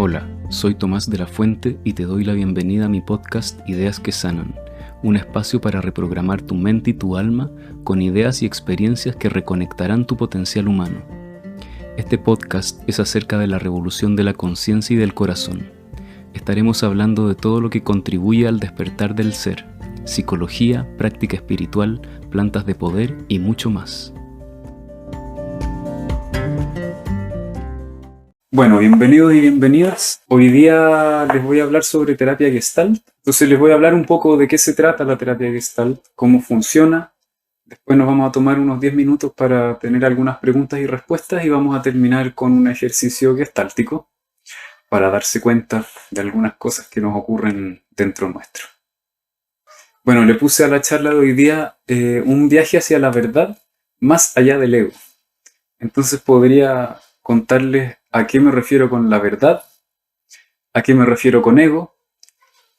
Hola, soy Tomás de la Fuente y te doy la bienvenida a mi podcast Ideas que Sanan, un espacio para reprogramar tu mente y tu alma con ideas y experiencias que reconectarán tu potencial humano. Este podcast es acerca de la revolución de la conciencia y del corazón. Estaremos hablando de todo lo que contribuye al despertar del ser, psicología, práctica espiritual, plantas de poder y mucho más. Bueno, bienvenidos y bienvenidas. Hoy día les voy a hablar sobre terapia Gestalt. Entonces les voy a hablar un poco de qué se trata la terapia Gestalt, cómo funciona. Después nos vamos a tomar unos 10 minutos para tener algunas preguntas y respuestas y vamos a terminar con un ejercicio gestáltico para darse cuenta de algunas cosas que nos ocurren dentro nuestro. Bueno, le puse a la charla de hoy día un viaje hacia la verdad más allá del ego. Entonces podría contarles a qué me refiero con la verdad, a qué me refiero con ego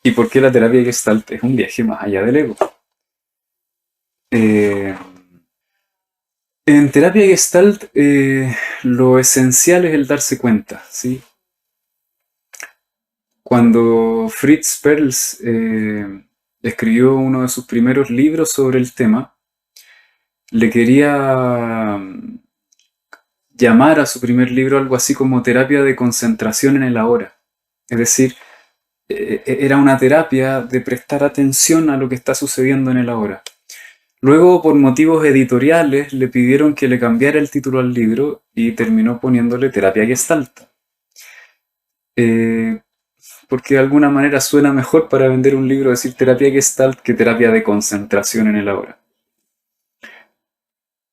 y por qué la terapia Gestalt es un viaje más allá del ego. En terapia Gestalt lo esencial es el darse cuenta, ¿sí? Cuando Fritz Perls escribió uno de sus primeros libros sobre el tema, le quería llamar a su primer libro algo así como terapia de concentración en el ahora. Es decir, era una terapia de prestar atención a lo que está sucediendo en el ahora. Luego, por motivos editoriales, le pidieron que le cambiara el título al libro y terminó poniéndole terapia Gestalt. Porque de alguna manera suena mejor para vender un libro decir terapia Gestalt que terapia de concentración en el ahora.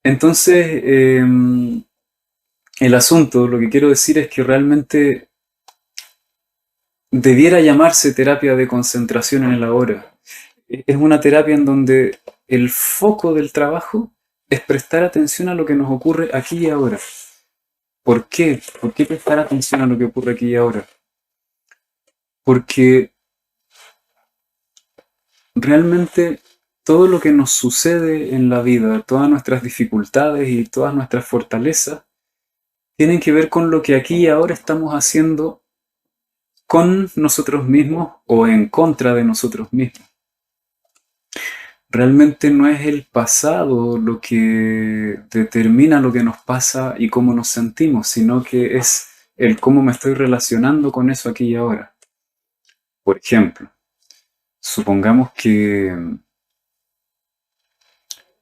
Entonces, el asunto, lo que quiero decir es que realmente debiera llamarse terapia de concentración en el ahora. Es una terapia en donde el foco del trabajo es prestar atención a lo que nos ocurre aquí y ahora. ¿Por qué? ¿Por qué prestar atención a lo que ocurre aquí y ahora? Porque realmente todo lo que nos sucede en la vida, todas nuestras dificultades y todas nuestras fortalezas, tienen que ver con lo que aquí y ahora estamos haciendo con nosotros mismos o en contra de nosotros mismos. Realmente no es el pasado lo que determina lo que nos pasa y cómo nos sentimos, sino que es el cómo me estoy relacionando con eso aquí y ahora. Por ejemplo, supongamos que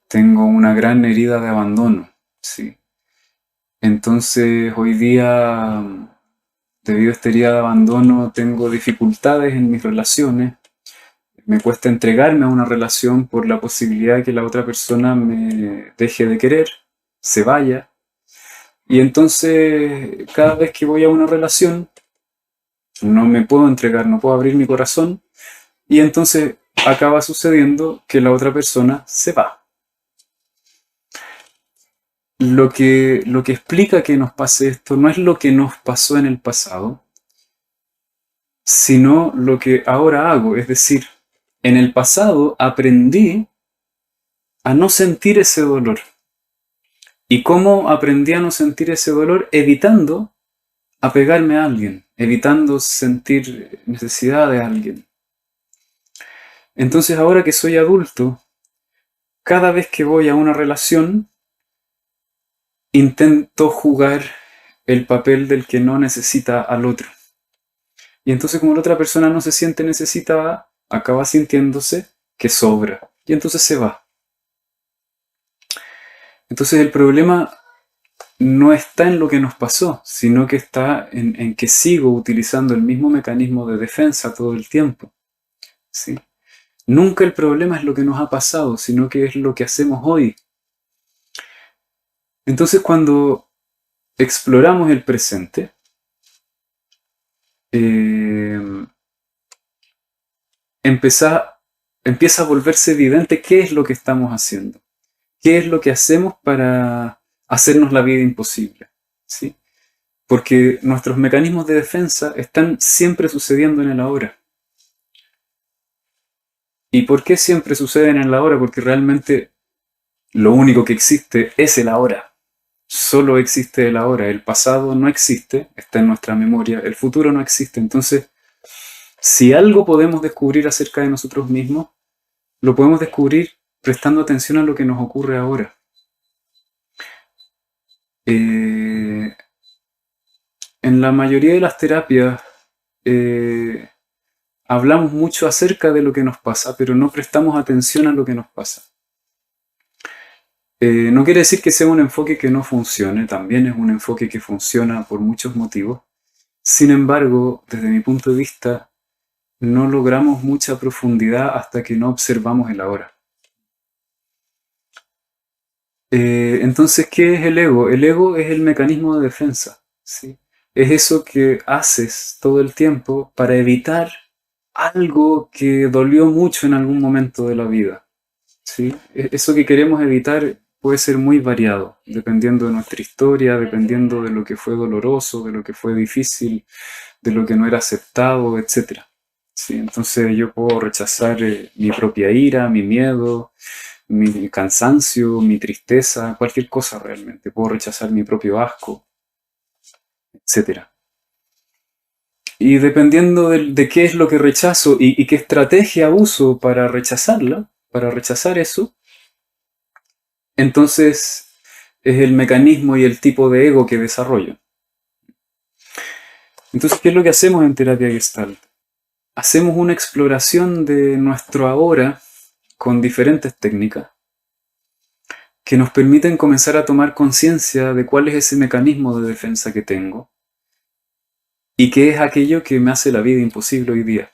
tengo una gran herida de abandono, ¿sí? Entonces hoy día, debido a esta herida de abandono, tengo dificultades en mis relaciones. Me cuesta entregarme a una relación por la posibilidad de que la otra persona me deje de querer, se vaya. Y entonces, cada vez que voy a una relación, no me puedo entregar, no puedo abrir mi corazón. Y entonces acaba sucediendo que la otra persona se va. Lo que explica que nos pase esto no es lo que nos pasó en el pasado, sino lo que ahora hago. Es decir, en el pasado aprendí a no sentir ese dolor. ¿Y cómo aprendí a no sentir ese dolor? Evitando apegarme a alguien, evitando sentir necesidad de alguien. Entonces ahora que soy adulto, cada vez que voy a una relación, intento jugar el papel del que no necesita al otro. Y entonces como la otra persona no se siente necesitada, acaba sintiéndose que sobra. Y entonces se va. Entonces el problema no está en lo que nos pasó, sino que está en que sigo utilizando el mismo mecanismo de defensa todo el tiempo. ¿Sí? Nunca el problema es lo que nos ha pasado, sino que es lo que hacemos hoy. Entonces cuando exploramos el presente, empieza a volverse evidente qué es lo que estamos haciendo. ¿Qué es lo que hacemos para hacernos la vida imposible? ¿Sí? Porque nuestros mecanismos de defensa están siempre sucediendo en el ahora. ¿Y por qué siempre suceden en el ahora? Porque realmente lo único que existe es el ahora. solo existe el ahora. El pasado no existe, está en nuestra memoria. El futuro no existe. Entonces, si algo podemos descubrir acerca de nosotros mismos, lo podemos descubrir prestando atención a lo que nos ocurre ahora. En la mayoría de las terapias hablamos mucho acerca de lo que nos pasa, pero no prestamos atención a lo que nos pasa. No quiere decir que sea un enfoque que no funcione, también es un enfoque que funciona por muchos motivos. Sin embargo, desde mi punto de vista, no logramos mucha profundidad hasta que no observamos el ahora. Entonces, ¿qué es el ego? El ego es el mecanismo de defensa, ¿sí? Es eso que haces todo el tiempo para evitar algo que dolió mucho en algún momento de la vida, ¿sí? Eso que queremos evitar puede ser muy variado, dependiendo de nuestra historia, dependiendo de lo que fue doloroso, de lo que fue difícil, de lo que no era aceptado, etc. ¿Sí? Entonces yo puedo rechazar mi propia ira, mi miedo, mi cansancio, mi tristeza, cualquier cosa realmente. Puedo rechazar mi propio asco, etc. Y dependiendo de qué es lo que rechazo y qué estrategia uso para rechazarla, para rechazar eso, entonces es el mecanismo y el tipo de ego que desarrollo. Entonces, ¿qué es lo que hacemos en terapia Gestalt? Hacemos una exploración de nuestro ahora con diferentes técnicas que nos permiten comenzar a tomar conciencia de cuál es ese mecanismo de defensa que tengo y qué es aquello que me hace la vida imposible hoy día.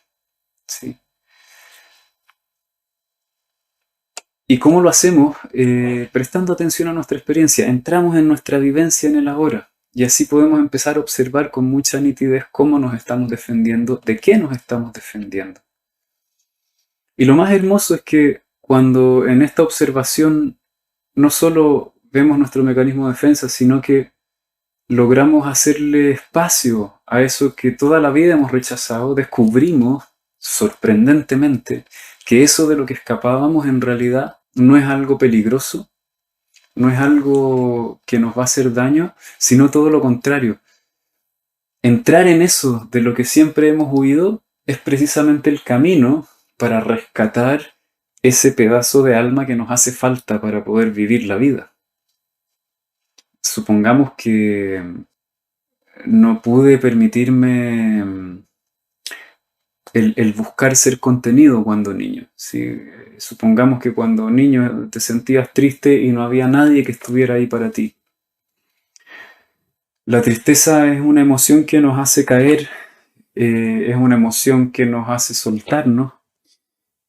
¿Sí? ¿Y cómo lo hacemos? Prestando atención a nuestra experiencia. Entramos en nuestra vivencia en el ahora. Y así podemos empezar a observar con mucha nitidez cómo nos estamos defendiendo, de qué nos estamos defendiendo. Y lo más hermoso es que cuando en esta observación no solo vemos nuestro mecanismo de defensa, sino que logramos hacerle espacio a eso que toda la vida hemos rechazado, descubrimos, sorprendentemente, que eso de lo que escapábamos en realidad no es algo peligroso, no es algo que nos va a hacer daño, sino todo lo contrario. Entrar en eso de lo que siempre hemos huido es precisamente el camino para rescatar ese pedazo de alma que nos hace falta para poder vivir la vida. Supongamos que no pude permitirme el buscar ser contenido cuando niño. ¿Sí? Supongamos que cuando niño te sentías triste y no había nadie que estuviera ahí para ti. La tristeza es una emoción que nos hace caer, es una emoción que nos hace soltarnos.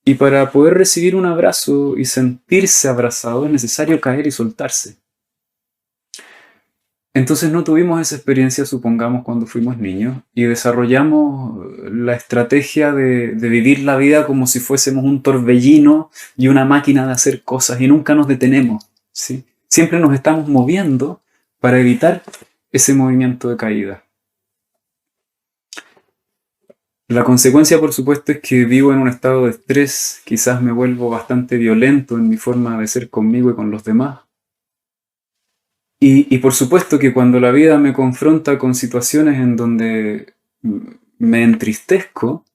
Y para poder recibir un abrazo y sentirse abrazado es necesario caer y soltarse. Entonces no tuvimos esa experiencia, supongamos, cuando fuimos niños y desarrollamos la estrategia de vivir la vida como si fuésemos un torbellino y una máquina de hacer cosas y nunca nos detenemos, ¿sí? Siempre nos estamos moviendo para evitar ese movimiento de caída. La consecuencia, por supuesto, es que vivo en un estado de estrés, quizás me vuelvo bastante violento en mi forma de ser conmigo y con los demás. Y por supuesto que cuando la vida me confronta con situaciones en donde me entristezco,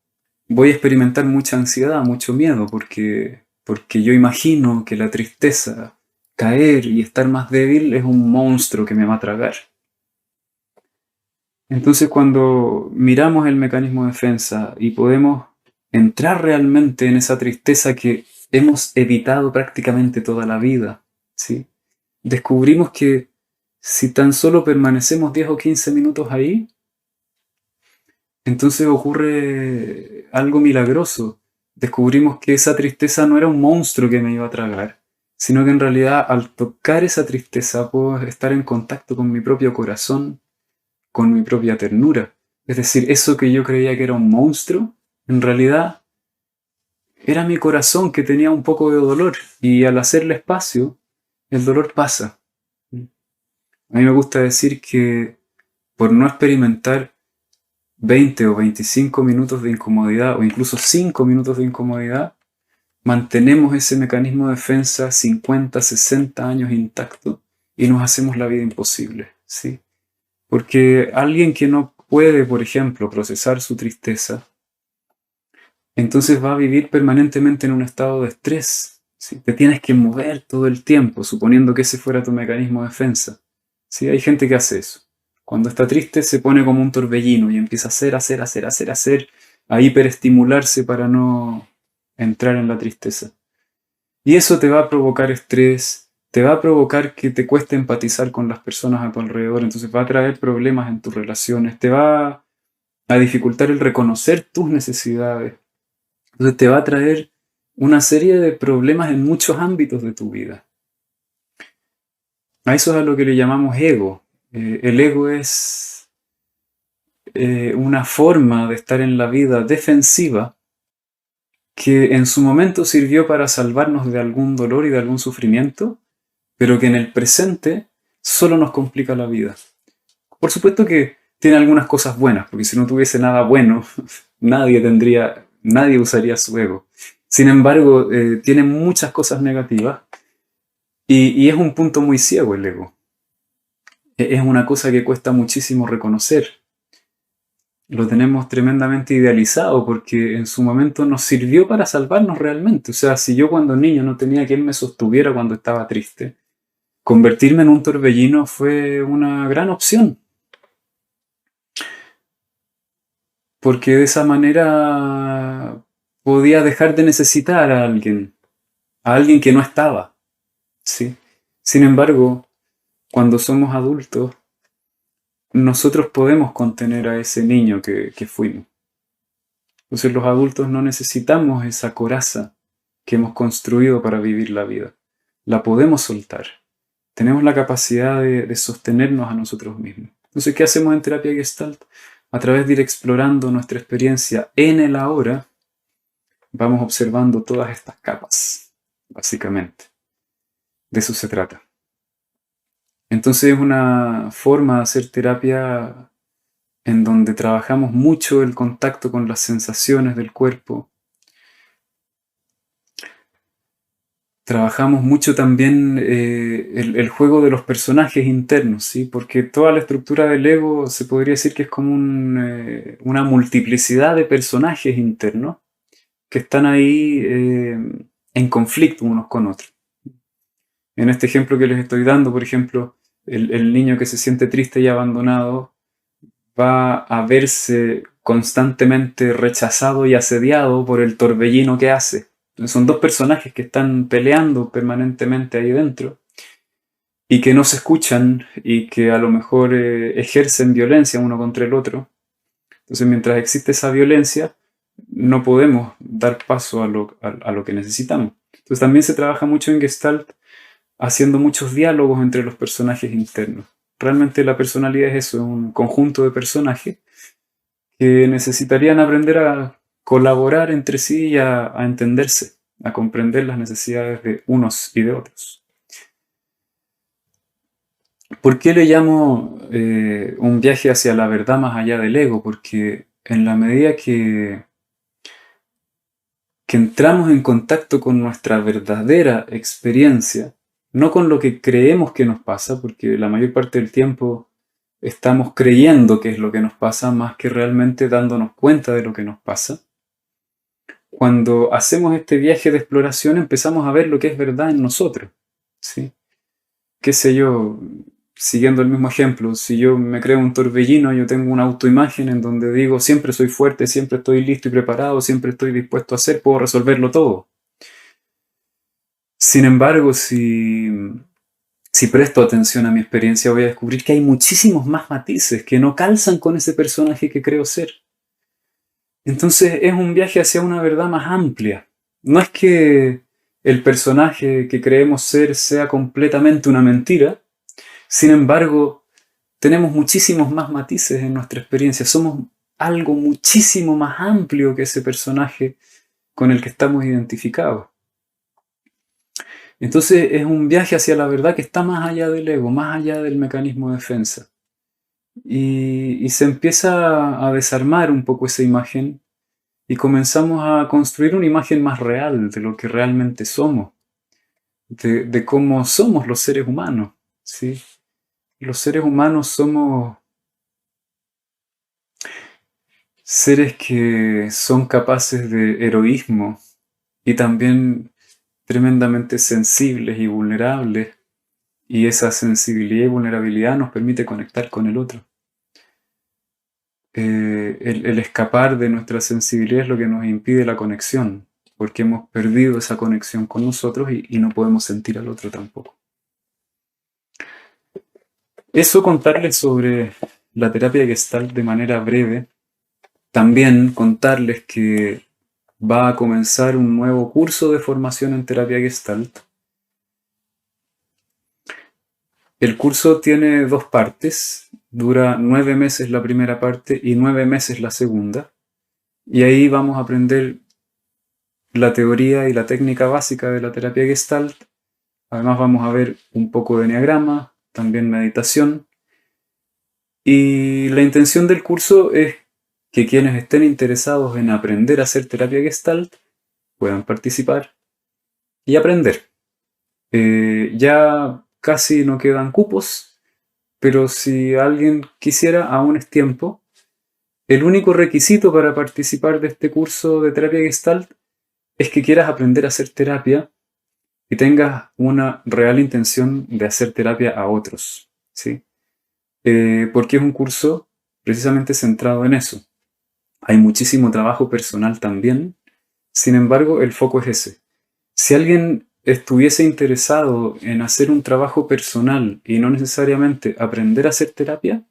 voy a experimentar mucha ansiedad, mucho miedo, porque yo imagino que la tristeza, caer y estar más débil es un monstruo que me va a tragar. Entonces cuando miramos el mecanismo de defensa y podemos entrar realmente en esa tristeza que hemos evitado prácticamente toda la vida, ¿sí? Descubrimos que si tan solo permanecemos 10 o 15 minutos ahí, entonces ocurre algo milagroso. Descubrimos que esa tristeza no era un monstruo que me iba a tragar, sino que en realidad al tocar esa tristeza puedo estar en contacto con mi propio corazón, con mi propia ternura. Es decir, eso que yo creía que era un monstruo, en realidad era mi corazón que tenía un poco de dolor y al hacerle espacio, el dolor pasa. A mí me gusta decir que por no experimentar 20 o 25 minutos de incomodidad o incluso 5 minutos de incomodidad, mantenemos ese mecanismo de defensa 50, 60 años intacto y nos hacemos la vida imposible, ¿sí? Porque alguien que no puede, por ejemplo, procesar su tristeza, entonces va a vivir permanentemente en un estado de estrés, ¿sí? Te tienes que mover todo el tiempo, suponiendo que ese fuera tu mecanismo de defensa, ¿sí? Hay gente que hace eso. Cuando está triste se pone como un torbellino y empieza a hacer, a hiperestimularse para no entrar en la tristeza. Y eso te va a provocar estrés, te va a provocar que te cueste empatizar con las personas a tu alrededor, entonces va a traer problemas en tus relaciones, te va a dificultar el reconocer tus necesidades, entonces te va a traer una serie de problemas en muchos ámbitos de tu vida. A eso es a lo que le llamamos ego. El ego es una forma de estar en la vida defensiva que en su momento sirvió para salvarnos de algún dolor y de algún sufrimiento, pero que en el presente solo nos complica la vida. Por supuesto que tiene algunas cosas buenas, porque si no tuviese nada bueno, nadie usaría su ego. Sin embargo, tiene muchas cosas negativas y es un punto muy ciego el ego. Es una cosa que cuesta muchísimo reconocer. Lo tenemos tremendamente idealizado porque en su momento nos sirvió para salvarnos realmente. O sea, si yo cuando niño no tenía quien me sostuviera cuando estaba triste, convertirme en un torbellino fue una gran opción. Porque de esa manera podía dejar de necesitar a alguien que no estaba, ¿sí? Sin embargo, cuando somos adultos, nosotros podemos contener a ese niño que fuimos. Entonces los adultos no necesitamos esa coraza que hemos construido para vivir la vida. La podemos soltar. Tenemos la capacidad de sostenernos a nosotros mismos. Entonces, ¿qué hacemos en terapia Gestalt? A través de ir explorando nuestra experiencia en el ahora, vamos observando todas estas capas, básicamente. De eso se trata. Entonces es una forma de hacer terapia en donde trabajamos mucho el contacto con las sensaciones del cuerpo. Trabajamos mucho también el juego de los personajes internos, ¿sí? Porque toda la estructura del ego se podría decir que es como una multiplicidad de personajes internos que están ahí en conflicto unos con otros. En este ejemplo que les estoy dando, por ejemplo, el niño que se siente triste y abandonado va a verse constantemente rechazado y asediado por el torbellino que hace. Son dos personajes que están peleando permanentemente ahí dentro y que no se escuchan y que a lo mejor ejercen violencia uno contra el otro. Entonces, mientras existe esa violencia, no podemos dar paso a lo que necesitamos. Entonces, también se trabaja mucho en Gestalt haciendo muchos diálogos entre los personajes internos. Realmente la personalidad es eso, es un conjunto de personajes que necesitarían aprender a colaborar entre sí y a entenderse, a comprender las necesidades de unos y de otros. ¿Por qué le llamo un viaje hacia la verdad más allá del ego? Porque en la medida que entramos en contacto con nuestra verdadera experiencia, no con lo que creemos que nos pasa, porque la mayor parte del tiempo estamos creyendo que es lo que nos pasa más que realmente dándonos cuenta de lo que nos pasa. Cuando hacemos este viaje de exploración empezamos a ver lo que es verdad en nosotros, ¿sí? Qué sé yo, siguiendo el mismo ejemplo, si yo me creo un torbellino, yo tengo una autoimagen en donde digo siempre soy fuerte, siempre estoy listo y preparado, siempre estoy dispuesto a hacer, puedo resolverlo todo. Sin embargo, si presto atención a mi experiencia, voy a descubrir que hay muchísimos más matices que no calzan con ese personaje que creo ser. Entonces es un viaje hacia una verdad más amplia. No es que el personaje que creemos ser sea completamente una mentira, sin embargo, tenemos muchísimos más matices en nuestra experiencia. Somos algo muchísimo más amplio que ese personaje con el que estamos identificados. Entonces es un viaje hacia la verdad que está más allá del ego, más allá del mecanismo de defensa. Y se empieza a desarmar un poco esa imagen y comenzamos a construir una imagen más real de lo que realmente somos, de cómo somos los seres humanos. ¿sí? Los seres humanos somos seres que son capaces de heroísmo y también tremendamente sensibles y vulnerables, y esa sensibilidad y vulnerabilidad nos permite conectar con el otro. El escapar de nuestra sensibilidad es lo que nos impide la conexión, porque hemos perdido esa conexión con nosotros y no podemos sentir al otro tampoco. Eso, contarles sobre la terapia Gestalt de manera breve. También contarles que va a comenzar un nuevo curso de formación en terapia Gestalt. El curso tiene 2 partes, dura 9 meses la primera parte y 9 meses la segunda. Y ahí vamos a aprender la teoría y la técnica básica de la terapia Gestalt. Además vamos a ver un poco de enneagrama, también meditación. Y la intención del curso es que quienes estén interesados en aprender a hacer terapia Gestalt puedan participar y aprender. Ya casi no quedan cupos, pero si alguien quisiera, aún es tiempo. El único requisito para participar de este curso de terapia Gestalt es que quieras aprender a hacer terapia y tengas una real intención de hacer terapia a otros, ¿sí? Porque es un curso precisamente centrado en eso. Hay muchísimo trabajo personal también, sin embargo, el foco es ese. Si alguien estuviese interesado en hacer un trabajo personal y no necesariamente aprender a hacer terapia,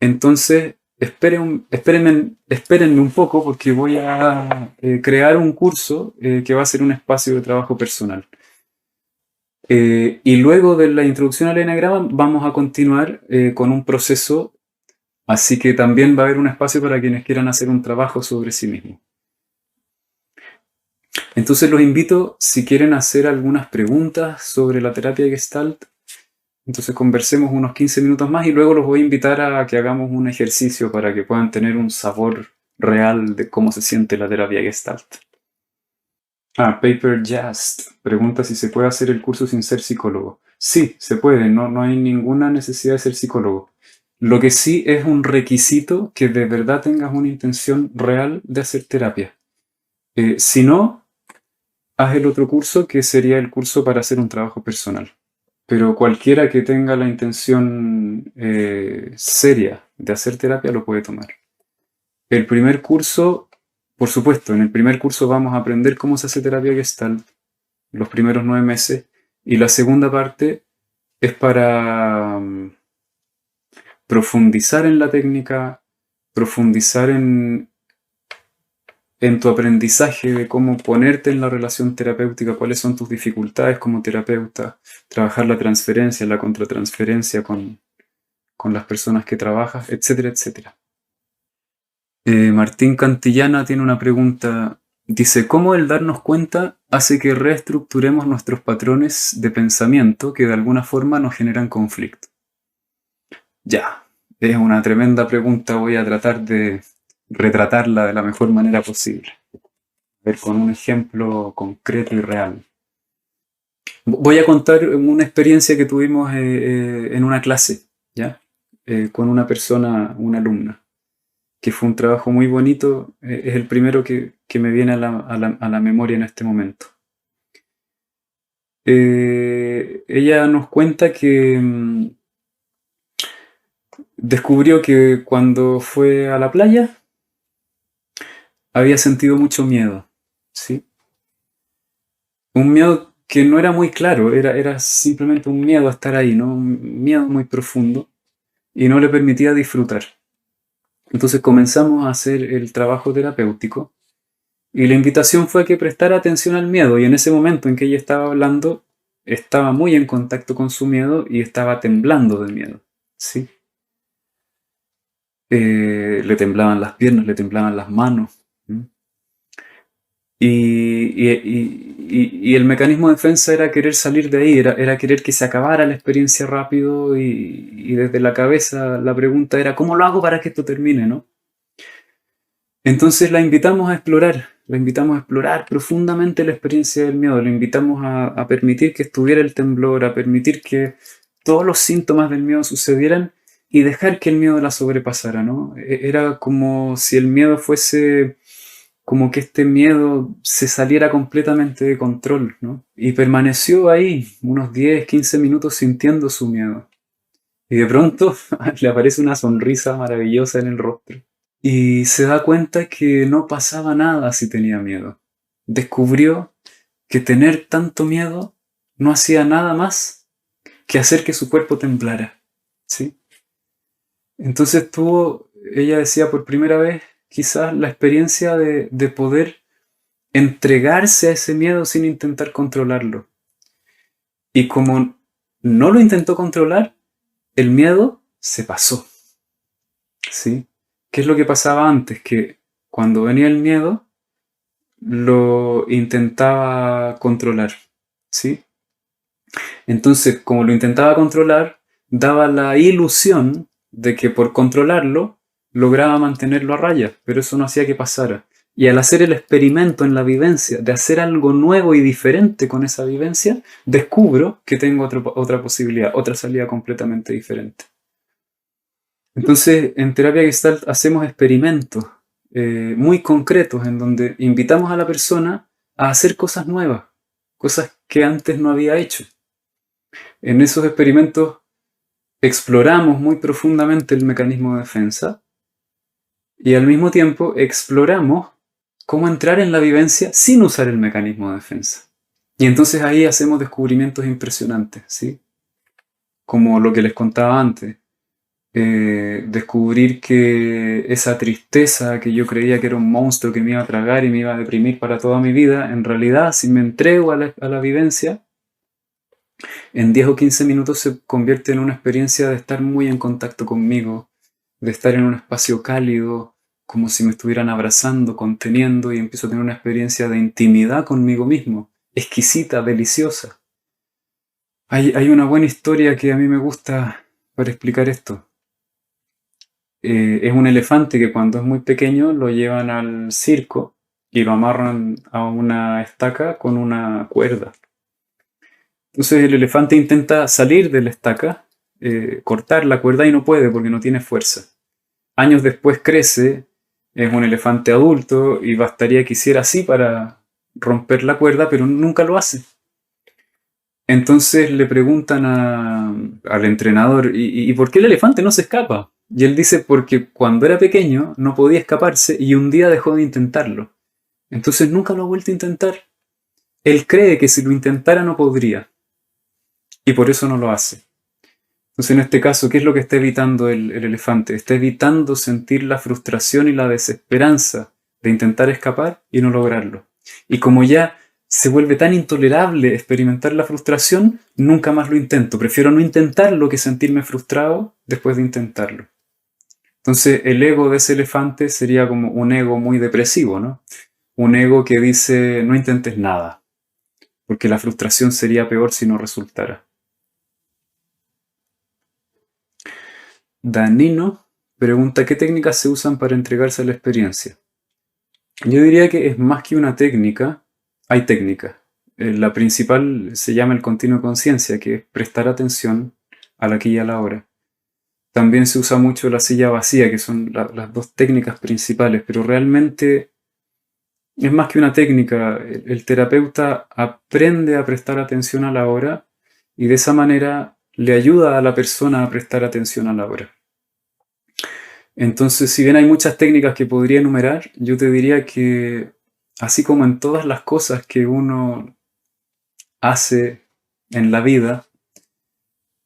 entonces espérenme un poco, porque voy a crear un curso que va a ser un espacio de trabajo personal. Y luego de la introducción al eneagrama vamos a continuar con un proceso, así que también va a haber un espacio para quienes quieran hacer un trabajo sobre sí mismos. Entonces los invito, si quieren hacer algunas preguntas sobre la terapia Gestalt, entonces conversemos unos 15 minutos más y luego los voy a invitar a que hagamos un ejercicio para que puedan tener un sabor real de cómo se siente la terapia Gestalt. Paper Just pregunta si se puede hacer el curso sin ser psicólogo. Sí, se puede, no hay ninguna necesidad de ser psicólogo. Lo que sí es un requisito que de verdad tengas una intención real de hacer terapia. Si no, haz el otro curso, que sería el curso para hacer un trabajo personal. Pero cualquiera que tenga la intención seria de hacer terapia lo puede tomar. El primer curso, por supuesto, en el primer curso vamos a aprender cómo se hace terapia Gestalt, los primeros 9 meses, y la segunda parte es para profundizar en la técnica, profundizar en tu aprendizaje de cómo ponerte en la relación terapéutica, cuáles son tus dificultades como terapeuta, trabajar la transferencia, la contratransferencia con las personas que trabajas, etcétera, etcétera. Martín Cantillana tiene una pregunta. Dice, ¿cómo el darnos cuenta hace que reestructuremos nuestros patrones de pensamiento que de alguna forma nos generan conflicto? Ya, es una tremenda pregunta. Voy a tratar de retratarla de la mejor manera posible. A ver, con un ejemplo concreto y real. Voy a contar una experiencia que tuvimos en una clase, ¿ya? Con una persona, una alumna, que fue un trabajo muy bonito. Es el primero que me viene a la memoria en este momento. Ella nos cuenta que descubrió que cuando fue a la playa había sentido mucho miedo, ¿sí? Un miedo que no era muy claro, era simplemente un miedo a estar ahí, ¿no? Un miedo muy profundo y no le permitía disfrutar. Entonces comenzamos a hacer el trabajo terapéutico y la invitación fue a que prestara atención al miedo, y en ese momento en que ella estaba hablando estaba muy en contacto con su miedo y estaba temblando de miedo, ¿sí? Le temblaban las piernas, le temblaban las manos. ¿Sí? Y el mecanismo de defensa era querer salir de ahí, era querer que se acabara la experiencia rápido, y desde la cabeza la pregunta era, ¿cómo lo hago para que esto termine, no? Entonces la invitamos a explorar profundamente la experiencia del miedo, la invitamos a permitir que estuviera el temblor, a permitir que todos los síntomas del miedo sucedieran y dejar que el miedo la sobrepasara, ¿no? Era como si el miedo fuese, como que este miedo se saliera completamente de control, ¿no? Y permaneció ahí unos 10, 15 minutos sintiendo su miedo. Y de pronto le aparece una sonrisa maravillosa en el rostro. Y se da cuenta que no pasaba nada si tenía miedo. Descubrió que tener tanto miedo no hacía nada más que hacer que su cuerpo temblara, ¿sí? Entonces ella decía por primera vez, quizás la experiencia de poder entregarse a ese miedo sin intentar controlarlo. Y como no lo intentó controlar, el miedo se pasó, ¿sí? ¿Qué es lo que pasaba antes? Que cuando venía el miedo, lo intentaba controlar, ¿sí? Entonces, como lo intentaba controlar, daba la ilusión de que por controlarlo lograba mantenerlo a raya, pero eso no hacía que pasara. Y al hacer el experimento en la vivencia de hacer algo nuevo y diferente con esa vivencia, descubro que tengo otra posibilidad, otra salida completamente diferente. Entonces, en terapia Gestalt hacemos experimentos muy concretos en donde invitamos a la persona a hacer cosas nuevas, cosas que antes no había hecho. En esos experimentos exploramos muy profundamente el mecanismo de defensa y al mismo tiempo exploramos cómo entrar en la vivencia sin usar el mecanismo de defensa. Y entonces ahí hacemos descubrimientos impresionantes, ¿sí? Como lo que les contaba antes. Descubrir que esa tristeza que yo creía que era un monstruo que me iba a tragar y me iba a deprimir para toda mi vida, en realidad, si me entrego a la vivencia, en 10 o 15 minutos se convierte en una experiencia de estar muy en contacto conmigo, de estar en un espacio cálido, como si me estuvieran abrazando, conteniendo, y empiezo a tener una experiencia de intimidad conmigo mismo, exquisita, deliciosa. Hay una buena historia que a mí me gusta para explicar esto. Es un elefante que cuando es muy pequeño lo llevan al circo y lo amarran a una estaca con una cuerda. Entonces el elefante intenta salir de la estaca, cortar la cuerda y no puede porque no tiene fuerza. Años después crece, es un elefante adulto y bastaría que hiciera así para romper la cuerda, pero nunca lo hace. Entonces le preguntan al entrenador, ¿y por qué el elefante no se escapa? Y él dice, porque cuando era pequeño no podía escaparse y un día dejó de intentarlo. Entonces nunca lo ha vuelto a intentar. Él cree que si lo intentara no podría. Y por eso no lo hace. Entonces en este caso, ¿qué es lo que está evitando el elefante? Está evitando sentir la frustración y la desesperanza de intentar escapar y no lograrlo. Y como ya se vuelve tan intolerable experimentar la frustración, nunca más lo intento. Prefiero no intentarlo que sentirme frustrado después de intentarlo. Entonces el ego de ese elefante sería como un ego muy depresivo, ¿no? Un ego que dice no intentes nada, porque la frustración sería peor si no resultara. Danino pregunta qué técnicas se usan para entregarse a la experiencia. Yo diría que es más que una técnica, hay técnicas. La principal se llama el continuo de conciencia, que es prestar atención al aquí y a la hora. También se usa mucho la silla vacía, que son las dos técnicas principales, pero realmente es más que una técnica. El terapeuta aprende a prestar atención a la hora y de esa manera le ayuda a la persona a prestar atención a la hora. Entonces, si bien hay muchas técnicas que podría enumerar, yo te diría que así como en todas las cosas que uno hace en la vida,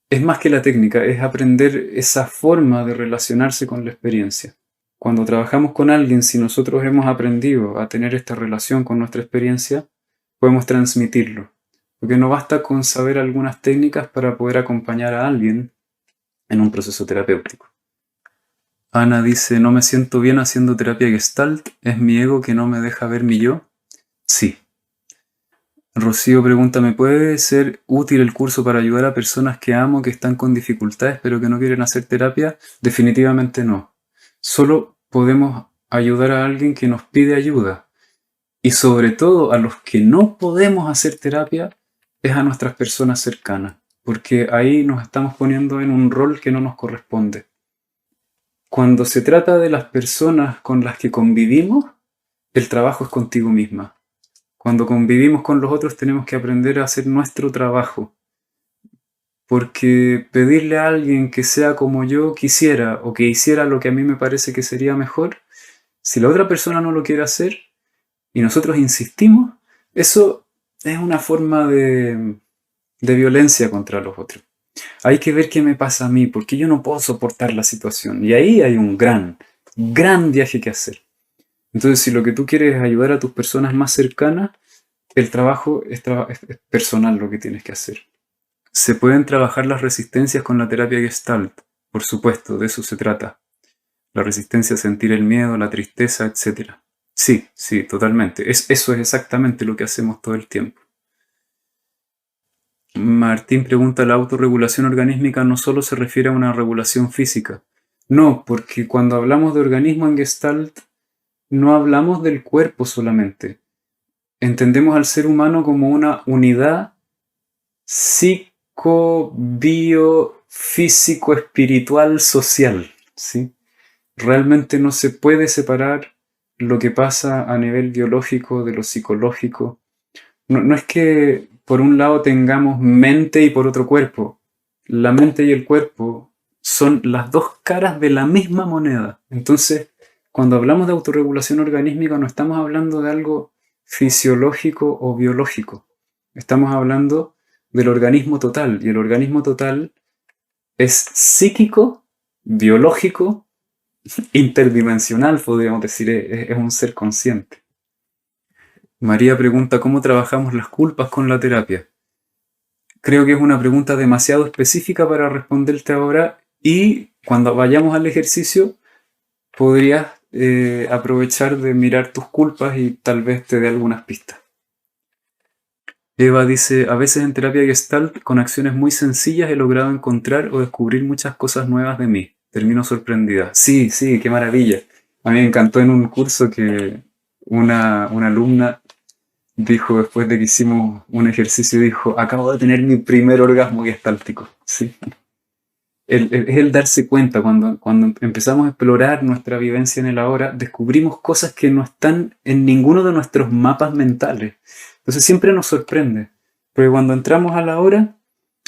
es más que la técnica, es aprender esa forma de relacionarse con la experiencia. Cuando trabajamos con alguien, si nosotros hemos aprendido a tener esta relación con nuestra experiencia, podemos transmitirlo. Porque no basta con saber algunas técnicas para poder acompañar a alguien en un proceso terapéutico. Ana dice, no me siento bien haciendo terapia Gestalt, ¿es mi ego que no me deja ver mi yo? Sí. Rocío pregunta, ¿me puede ser útil el curso para ayudar a personas que amo, que están con dificultades pero que no quieren hacer terapia? Definitivamente no. Solo podemos ayudar a alguien que nos pide ayuda. Y sobre todo a los que no podemos hacer terapia, es a nuestras personas cercanas. porque ahí nos estamos poniendo en un rol que no nos corresponde. Cuando se trata de las personas con las que convivimos, el trabajo es contigo misma. Cuando convivimos con los otros tenemos que aprender a hacer nuestro trabajo. Porque pedirle a alguien que sea como yo quisiera o que hiciera lo que a mí me parece que sería mejor, si la otra persona no lo quiere hacer y nosotros insistimos, eso es una forma de violencia contra los otros. Hay que ver qué me pasa a mí, porque yo no puedo soportar la situación. Y ahí hay un gran viaje que hacer. Entonces, si lo que tú quieres es ayudar a tus personas más cercanas, el trabajo es personal lo que tienes que hacer. Se pueden trabajar las resistencias con la terapia Gestalt, por supuesto, de eso se trata. La resistencia a sentir el miedo, la tristeza, etc. Sí, sí, totalmente. Eso es exactamente lo que hacemos todo el tiempo. Martín pregunta, ¿la autorregulación organísmica no solo se refiere a una regulación física? No, porque cuando hablamos de organismo en Gestalt, no hablamos del cuerpo solamente. Entendemos al ser humano como una unidad psico, bio, físico, espiritual, social, ¿sí? Realmente no se puede separar lo que pasa a nivel biológico de lo psicológico. No es que por un lado tengamos mente y por otro cuerpo. La mente y el cuerpo son las dos caras de la misma moneda. Entonces, cuando hablamos de autorregulación organísmica no estamos hablando de algo fisiológico o biológico. Estamos hablando del organismo total. Y el organismo total es psíquico, biológico, interdimensional, podríamos decir, es un ser consciente. María pregunta cómo trabajamos las culpas con la terapia. Creo que es una pregunta demasiado específica para responderte ahora y cuando vayamos al ejercicio podrías aprovechar de mirar tus culpas y tal vez te dé algunas pistas. Eva dice, a veces en terapia Gestalt con acciones muy sencillas he logrado encontrar o descubrir muchas cosas nuevas de mí. Termino sorprendida. Sí, sí, qué maravilla. A mí me encantó en un curso que una alumna dijo después de que hicimos un ejercicio, dijo, acabo de tener mi primer orgasmo gestáltico. Sí. Es el darse cuenta, cuando empezamos a explorar nuestra vivencia en el ahora, descubrimos cosas que no están en ninguno de nuestros mapas mentales. Entonces siempre nos sorprende, porque cuando entramos a la hora,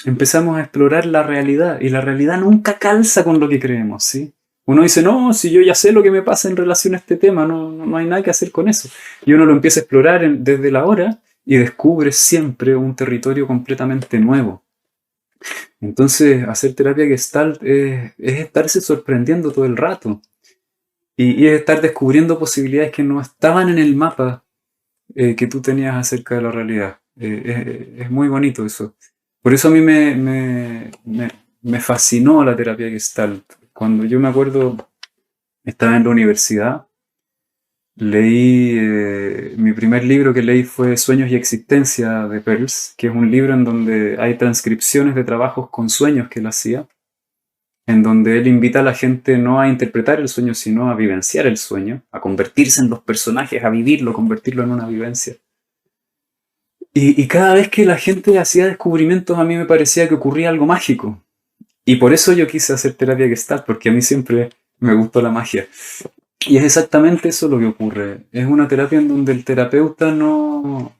empezamos a explorar la realidad, y la realidad nunca calza con lo que creemos, ¿sí? Uno dice, no, si yo ya sé lo que me pasa en relación a este tema, no hay nada que hacer con eso. Y uno lo empieza a explorar desde la hora y descubre siempre un territorio completamente nuevo. Entonces, hacer terapia Gestalt es estarse sorprendiendo todo el rato. Y es estar descubriendo posibilidades que no estaban en el mapa que tú tenías acerca de la realidad. Es muy bonito eso. Por eso a mí me fascinó la terapia Gestalt. Cuando yo me acuerdo, estaba en la universidad, leí, mi primer libro que leí fue Sueños y Existencia de Peirce, que es un libro en donde hay transcripciones de trabajos con sueños que él hacía, en donde él invita a la gente no a interpretar el sueño, sino a vivenciar el sueño, a convertirse en los personajes, a vivirlo, convertirlo en una vivencia. Y cada vez que la gente hacía descubrimientos a mí me parecía que ocurría algo mágico. Y por eso yo quise hacer terapia Gestalt, porque a mí siempre me gustó la magia. Y es exactamente eso lo que ocurre. Es una terapia en donde el terapeuta no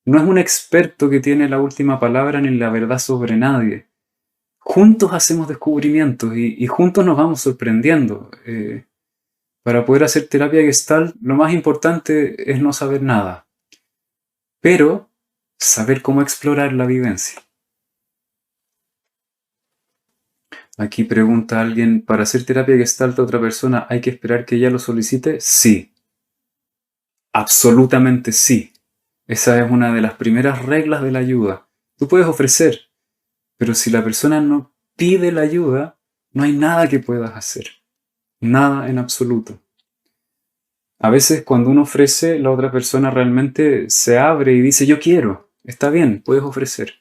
es un experto que tiene la última palabra ni la verdad sobre nadie. Juntos hacemos descubrimientos y juntos nos vamos sorprendiendo. Para poder hacer terapia Gestalt, lo más importante es no saber nada, pero saber cómo explorar la vivencia. Aquí pregunta alguien, ¿para hacer terapia Gestalt a otra persona hay que esperar que ella lo solicite? Sí, absolutamente sí. Esa es una de las primeras reglas de la ayuda. Tú puedes ofrecer, pero si la persona no pide la ayuda, no hay nada que puedas hacer. Nada en absoluto. A veces cuando uno ofrece, la otra persona realmente se abre y dice, yo quiero. Está bien, puedes ofrecer.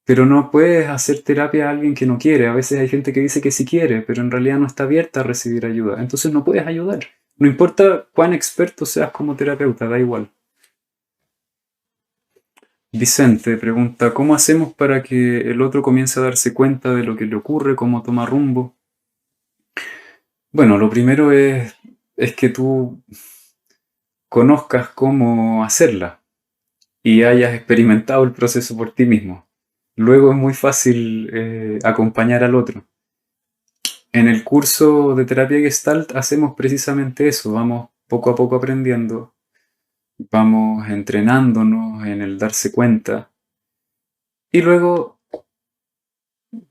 Pero no puedes hacer terapia a alguien que no quiere. A veces hay gente que dice que sí quiere, pero en realidad no está abierta a recibir ayuda. Entonces no puedes ayudar. No importa cuán experto seas como terapeuta, da igual. Vicente pregunta, ¿cómo hacemos para que el otro comience a darse cuenta de lo que le ocurre, cómo toma rumbo? Bueno, lo primero es que tú conozcas cómo hacerla y hayas experimentado el proceso por ti mismo. Luego es muy fácil acompañar al otro. En el curso de terapia Gestalt hacemos precisamente eso, vamos poco a poco aprendiendo, vamos entrenándonos en el darse cuenta y luego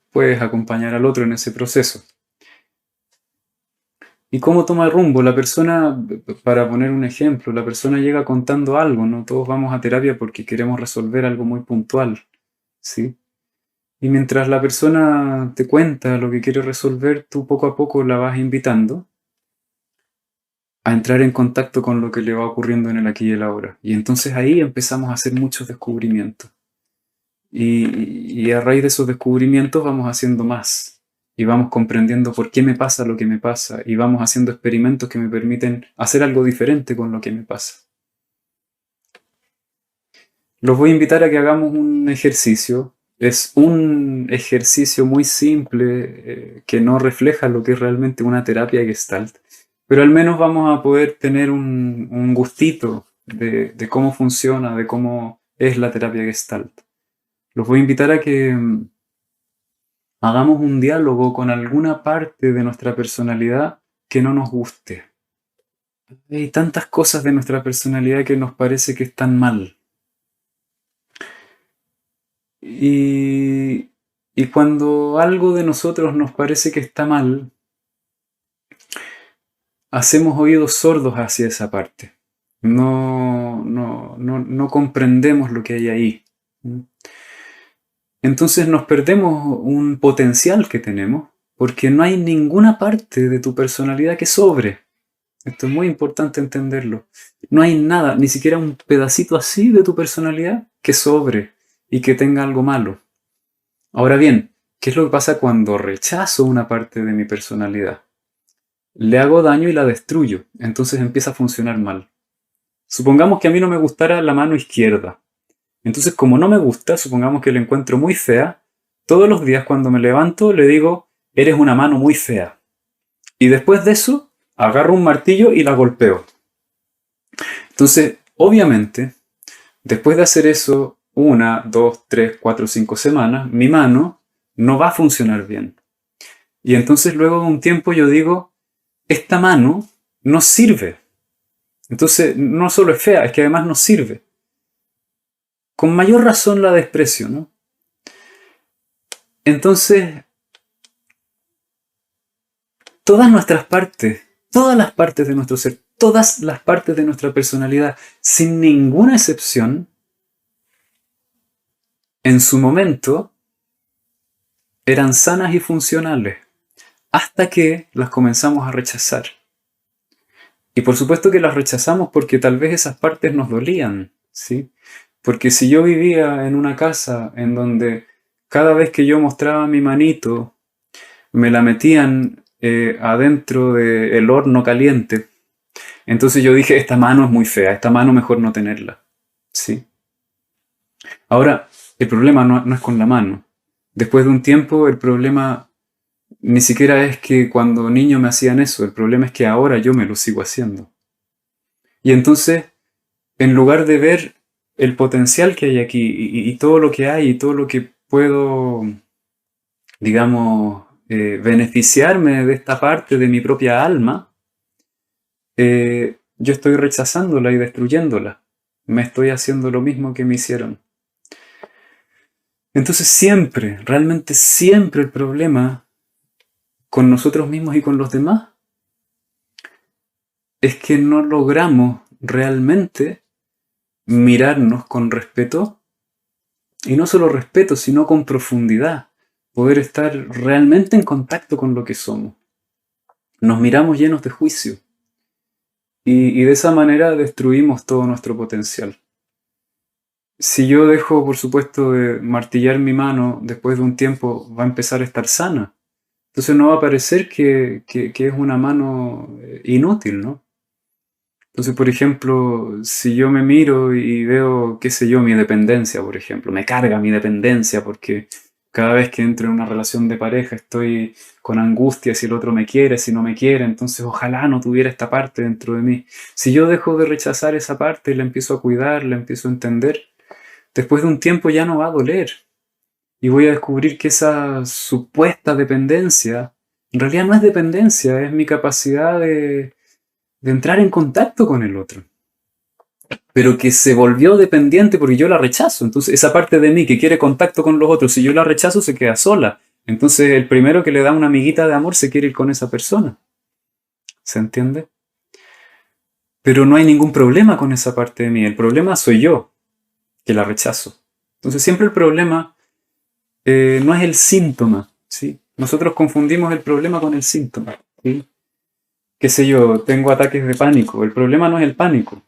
puedes acompañar al otro en ese proceso. ¿Y cómo toma el rumbo? La persona, para poner un ejemplo, la persona llega contando algo, ¿no? Todos vamos a terapia porque queremos resolver algo muy puntual, ¿sí? Y mientras la persona te cuenta lo que quiere resolver, tú poco a poco la vas invitando a entrar en contacto con lo que le va ocurriendo en el aquí y el ahora. Y entonces ahí empezamos a hacer muchos descubrimientos. Y a raíz de esos descubrimientos vamos haciendo más. Y vamos comprendiendo por qué me pasa lo que me pasa. Y vamos haciendo experimentos que me permiten hacer algo diferente con lo que me pasa. Los voy a invitar a que hagamos un ejercicio. Es un ejercicio muy simple que no refleja lo que es realmente una terapia Gestalt. Pero al menos vamos a poder tener un gustito de cómo funciona, de cómo es la terapia Gestalt. Los voy a invitar a que hagamos un diálogo con alguna parte de nuestra personalidad que no nos guste. Hay tantas cosas de nuestra personalidad que nos parece que están mal. Y, y cuando algo de nosotros nos parece que está mal, hacemos oídos sordos hacia esa parte. No comprendemos lo que hay ahí. Entonces nos perdemos un potencial que tenemos porque no hay ninguna parte de tu personalidad que sobre. Esto es muy importante entenderlo. No hay nada, ni siquiera un pedacito así de tu personalidad que sobre y que tenga algo malo. Ahora bien, ¿qué es lo que pasa cuando rechazo una parte de mi personalidad? Le hago daño y la destruyo, entonces empieza a funcionar mal. Supongamos que a mí no me gustara la mano izquierda. Entonces, como no me gusta, supongamos que la encuentro muy fea, todos los días cuando me levanto le digo, eres una mano muy fea. Y después de eso, agarro un martillo y la golpeo. Entonces, obviamente, después de hacer eso 1, 2, 3, 4, 5 semanas, mi mano no va a funcionar bien. Y entonces luego de un tiempo yo digo, esta mano no sirve. Entonces, no solo es fea, es que además no sirve. Con mayor razón la desprecio, ¿no? Entonces, todas las partes de nuestro ser, todas las partes de nuestra personalidad, sin ninguna excepción, en su momento, eran sanas y funcionales, hasta que las comenzamos a rechazar. Y por supuesto que las rechazamos porque tal vez esas partes nos dolían, ¿sí? Porque si yo vivía en una casa en donde cada vez que yo mostraba mi manito, me la metían adentro del horno caliente, entonces yo dije, esta mano es muy fea, esta mano mejor no tenerla, ¿sí? Ahora, el problema no es con la mano. Después de un tiempo, el problema ni siquiera es que cuando niño me hacían eso, el problema es que ahora yo me lo sigo haciendo. Y entonces, en lugar de ver el potencial que hay aquí y todo lo que hay y todo lo que puedo, digamos, beneficiarme de esta parte de mi propia alma, yo estoy rechazándola y destruyéndola. Me estoy haciendo lo mismo que me hicieron. Entonces siempre, realmente siempre el problema con nosotros mismos y con los demás es que no logramos realmente mirarnos con respeto, y no solo respeto, sino con profundidad, poder estar realmente en contacto con lo que somos. Nos miramos llenos de juicio y de esa manera destruimos todo nuestro potencial. Si yo dejo, por supuesto, de martillar mi mano, después de un tiempo va a empezar a estar sana. Entonces no va a parecer que es una mano inútil, ¿no? Entonces, por ejemplo, si yo me miro y veo, qué sé yo, mi dependencia, por ejemplo, me carga mi dependencia porque cada vez que entro en una relación de pareja estoy con angustia si el otro me quiere, si no me quiere, entonces ojalá no tuviera esta parte dentro de mí. Si yo dejo de rechazar esa parte y la empiezo a cuidar, la empiezo a entender, después de un tiempo ya no va a doler. Y voy a descubrir que esa supuesta dependencia en realidad no es dependencia, es mi capacidad de entrar en contacto con el otro, pero que se volvió dependiente porque yo la rechazo. Entonces, esa parte de mí que quiere contacto con los otros, si yo la rechazo, se queda sola. Entonces, el primero que le da una amiguita de amor se quiere ir con esa persona. ¿Se entiende? Pero no hay ningún problema con esa parte de mí. El problema soy yo, que la rechazo. Entonces, siempre el problema no es el síntoma, ¿sí? Nosotros confundimos el problema con el síntoma, ¿sí? Qué sé yo, tengo ataques de pánico. El problema no es el pánico.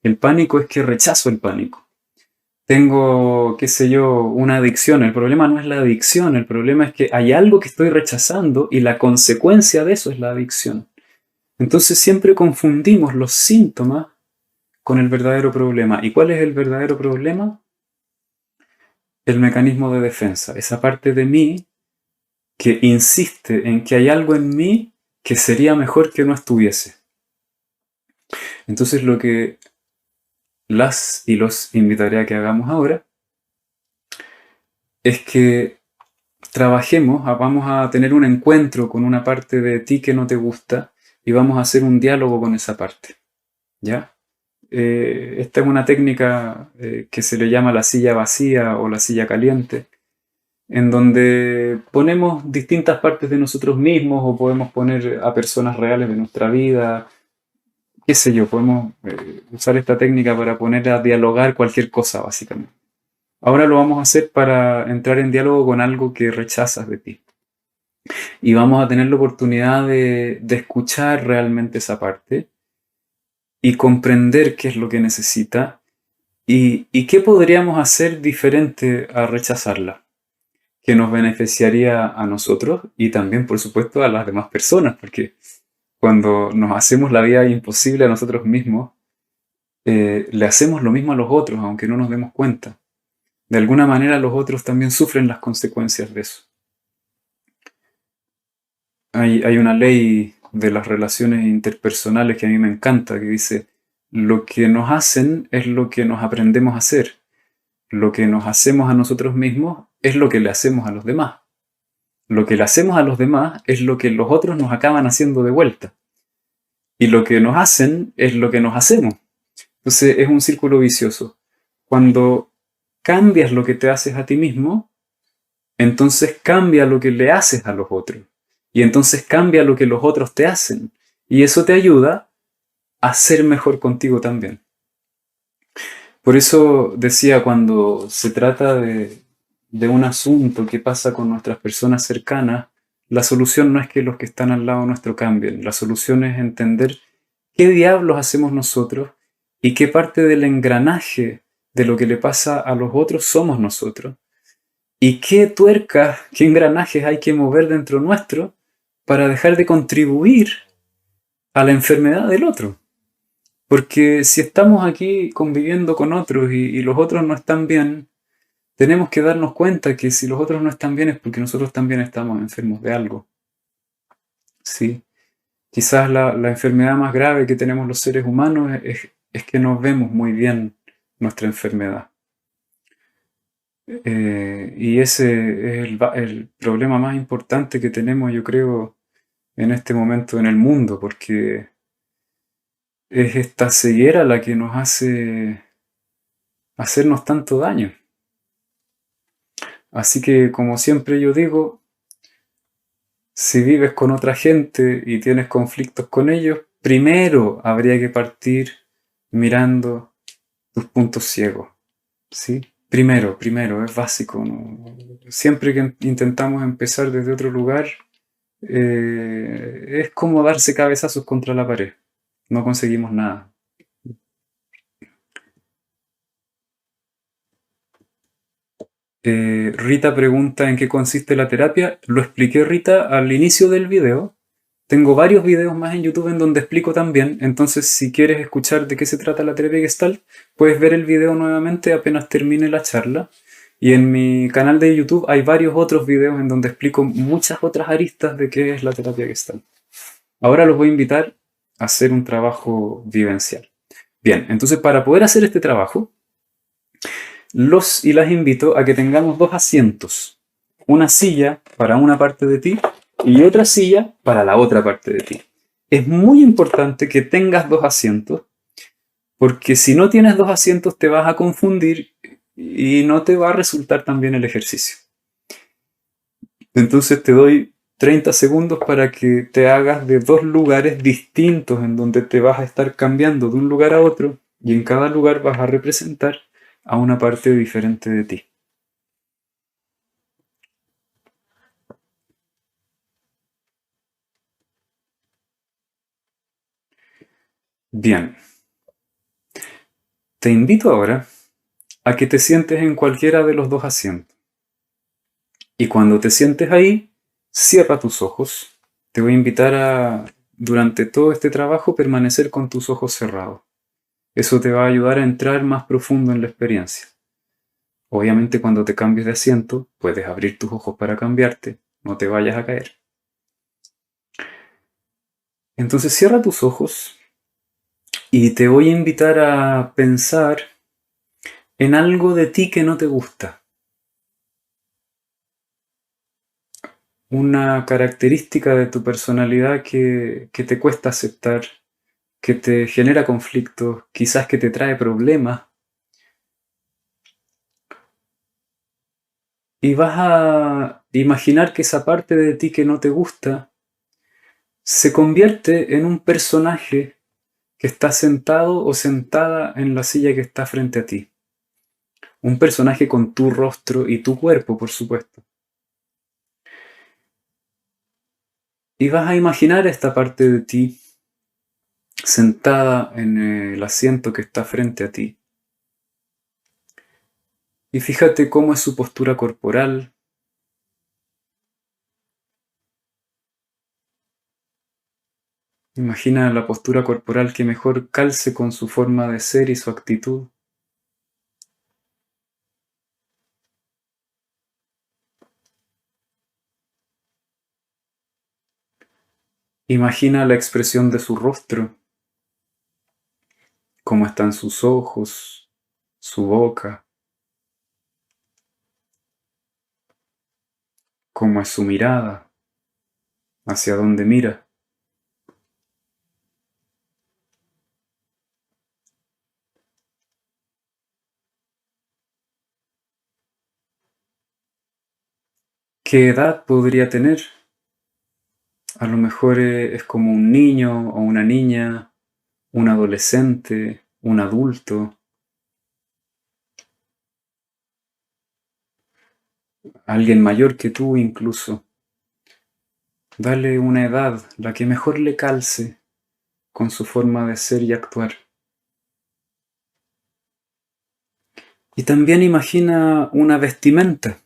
El pánico es que rechazo el pánico. Tengo, qué sé yo, una adicción. El problema no es la adicción, el problema es que hay algo que estoy rechazando y la consecuencia de eso es la adicción. Entonces siempre confundimos los síntomas con el verdadero problema. ¿Y cuál es el verdadero problema? El mecanismo de defensa. Esa parte de mí que insiste en que hay algo en mí que sería mejor que no estuviese. Entonces lo que las y los invitaré a que hagamos ahora es que trabajemos, vamos a tener un encuentro con una parte de ti que no te gusta y vamos a hacer un diálogo con esa parte, ¿ya? Esta es una técnica que se le llama la silla vacía o la silla caliente, en donde ponemos distintas partes de nosotros mismos o podemos poner a personas reales de nuestra vida, qué sé yo, podemos usar esta técnica para poner a dialogar cualquier cosa, básicamente. Ahora lo vamos a hacer para entrar en diálogo con algo que rechazas de ti. Y vamos a tener la oportunidad de escuchar realmente esa parte y comprender qué es lo que necesita y qué podríamos hacer diferente a rechazarla, que nos beneficiaría a nosotros y también, por supuesto, a las demás personas, porque cuando nos hacemos la vida imposible a nosotros mismos, le hacemos lo mismo a los otros, aunque no nos demos cuenta. De alguna manera los otros también sufren las consecuencias de eso. Hay una ley de las relaciones interpersonales que a mí me encanta, que dice, lo que nos hacen es lo que nos aprendemos a hacer. Lo que nos hacemos a nosotros mismos es lo que le hacemos a los demás. Lo que le hacemos a los demás es lo que los otros nos acaban haciendo de vuelta. Y lo que nos hacen es lo que nos hacemos. Entonces es un círculo vicioso. Cuando cambias lo que te haces a ti mismo, entonces cambia lo que le haces a los otros. Y entonces cambia lo que los otros te hacen. Y eso te ayuda a ser mejor contigo también. Por eso decía, cuando se trata de un asunto que pasa con nuestras personas cercanas, la solución no es que los que están al lado nuestro cambien. La solución es entender qué diablos hacemos nosotros y qué parte del engranaje de lo que le pasa a los otros somos nosotros. Y qué tuercas, qué engranajes hay que mover dentro nuestro para dejar de contribuir a la enfermedad del otro. Porque si estamos aquí conviviendo con otros y los otros no están bien, tenemos que darnos cuenta que si los otros no están bien es porque nosotros también estamos enfermos de algo. ¿Sí? Quizás la enfermedad más grave que tenemos los seres humanos es que no vemos muy bien nuestra enfermedad. Y ese es el problema más importante que tenemos, yo creo, en este momento en el mundo, porque es esta ceguera la que nos hace hacernos tanto daño. Así que, como siempre yo digo, si vives con otra gente y tienes conflictos con ellos, primero habría que partir mirando tus puntos ciegos, ¿sí? Primero, es básico, ¿no? Siempre que intentamos empezar desde otro lugar, es como darse cabezazos contra la pared. No conseguimos nada. Rita pregunta en qué consiste la terapia. Lo expliqué, Rita, al inicio del video, Tengo varios videos más en YouTube en donde explico también, entonces si quieres escuchar de qué se trata la terapia Gestalt, puedes ver el video nuevamente apenas termine la charla. Y en mi canal de YouTube hay varios otros videos en donde explico muchas otras aristas de qué es la terapia Gestalt. Ahora los voy a invitar a hacer un trabajo vivencial. Bien, entonces para poder hacer este trabajo, los y las invito a que tengamos dos asientos. Una silla para una parte de ti y otra silla para la otra parte de ti. Es muy importante que tengas dos asientos, porque si no tienes dos asientos te vas a confundir y no te va a resultar tan bien el ejercicio. Entonces te doy 30 segundos para que te hagas de dos lugares distintos en donde te vas a estar cambiando de un lugar a otro y en cada lugar vas a representar a una parte diferente de ti. Bien, te invito ahora a que te sientes en cualquiera de los dos asientos. Y cuando te sientes ahí, cierra tus ojos. Te voy a invitar a, durante todo este trabajo, permanecer con tus ojos cerrados. Eso te va a ayudar a entrar más profundo en la experiencia. Obviamente cuando te cambies de asiento, puedes abrir tus ojos para cambiarte, no te vayas a caer. Entonces cierra tus ojos y te voy a invitar a pensar en algo de ti que no te gusta. Una característica de tu personalidad que te cuesta aceptar, que te genera conflictos, quizás que te trae problemas. Y vas a imaginar que esa parte de ti que no te gusta se convierte en un personaje que está sentado o sentada en la silla que está frente a ti. Un personaje con tu rostro y tu cuerpo, por supuesto. Y vas a imaginar esta parte de ti sentada en el asiento que está frente a ti. Y fíjate cómo es su postura corporal. Imagina la postura corporal que mejor calce con su forma de ser y su actitud. Imagina la expresión de su rostro, cómo están sus ojos, su boca, cómo es su mirada, hacia dónde mira. ¿Qué edad podría tener? A lo mejor es como un niño o una niña, un adolescente, un adulto, alguien mayor que tú incluso. Dale una edad, la que mejor le calce con su forma de ser y actuar. Y también imagina una vestimenta.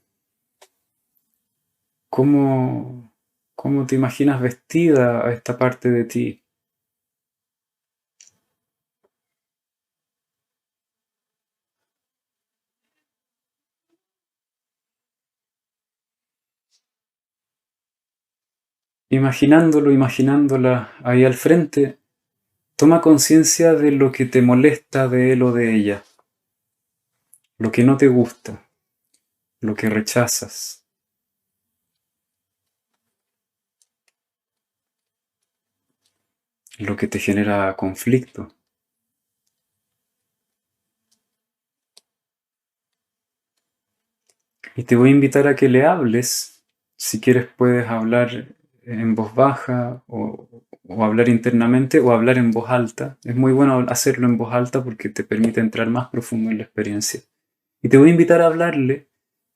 ¿Cómo, cómo te imaginas vestida a esta parte de ti? Imaginándolo, imaginándola ahí al frente, toma conciencia de lo que te molesta de él o de ella, lo que no te gusta, lo que rechazas, lo que te genera conflicto. Y te voy a invitar a que le hables. Si quieres puedes hablar en voz baja o hablar internamente o hablar en voz alta. Es muy bueno hacerlo en voz alta porque te permite entrar más profundo en la experiencia. Y te voy a invitar a hablarle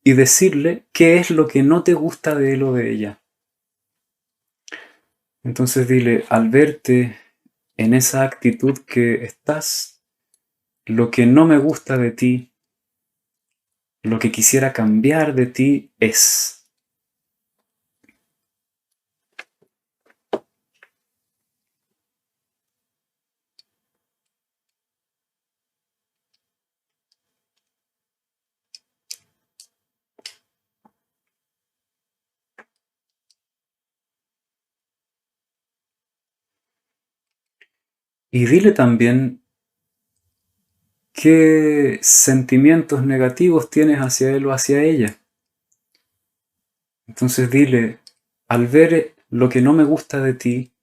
y decirle qué es lo que no te gusta de él o de ella. Entonces dile, al verte en esa actitud que estás, lo que no me gusta de ti, lo que quisiera cambiar de ti es. Y dile también qué sentimientos negativos tienes hacia él o hacia ella. Entonces dile, al ver lo que no me gusta de ti,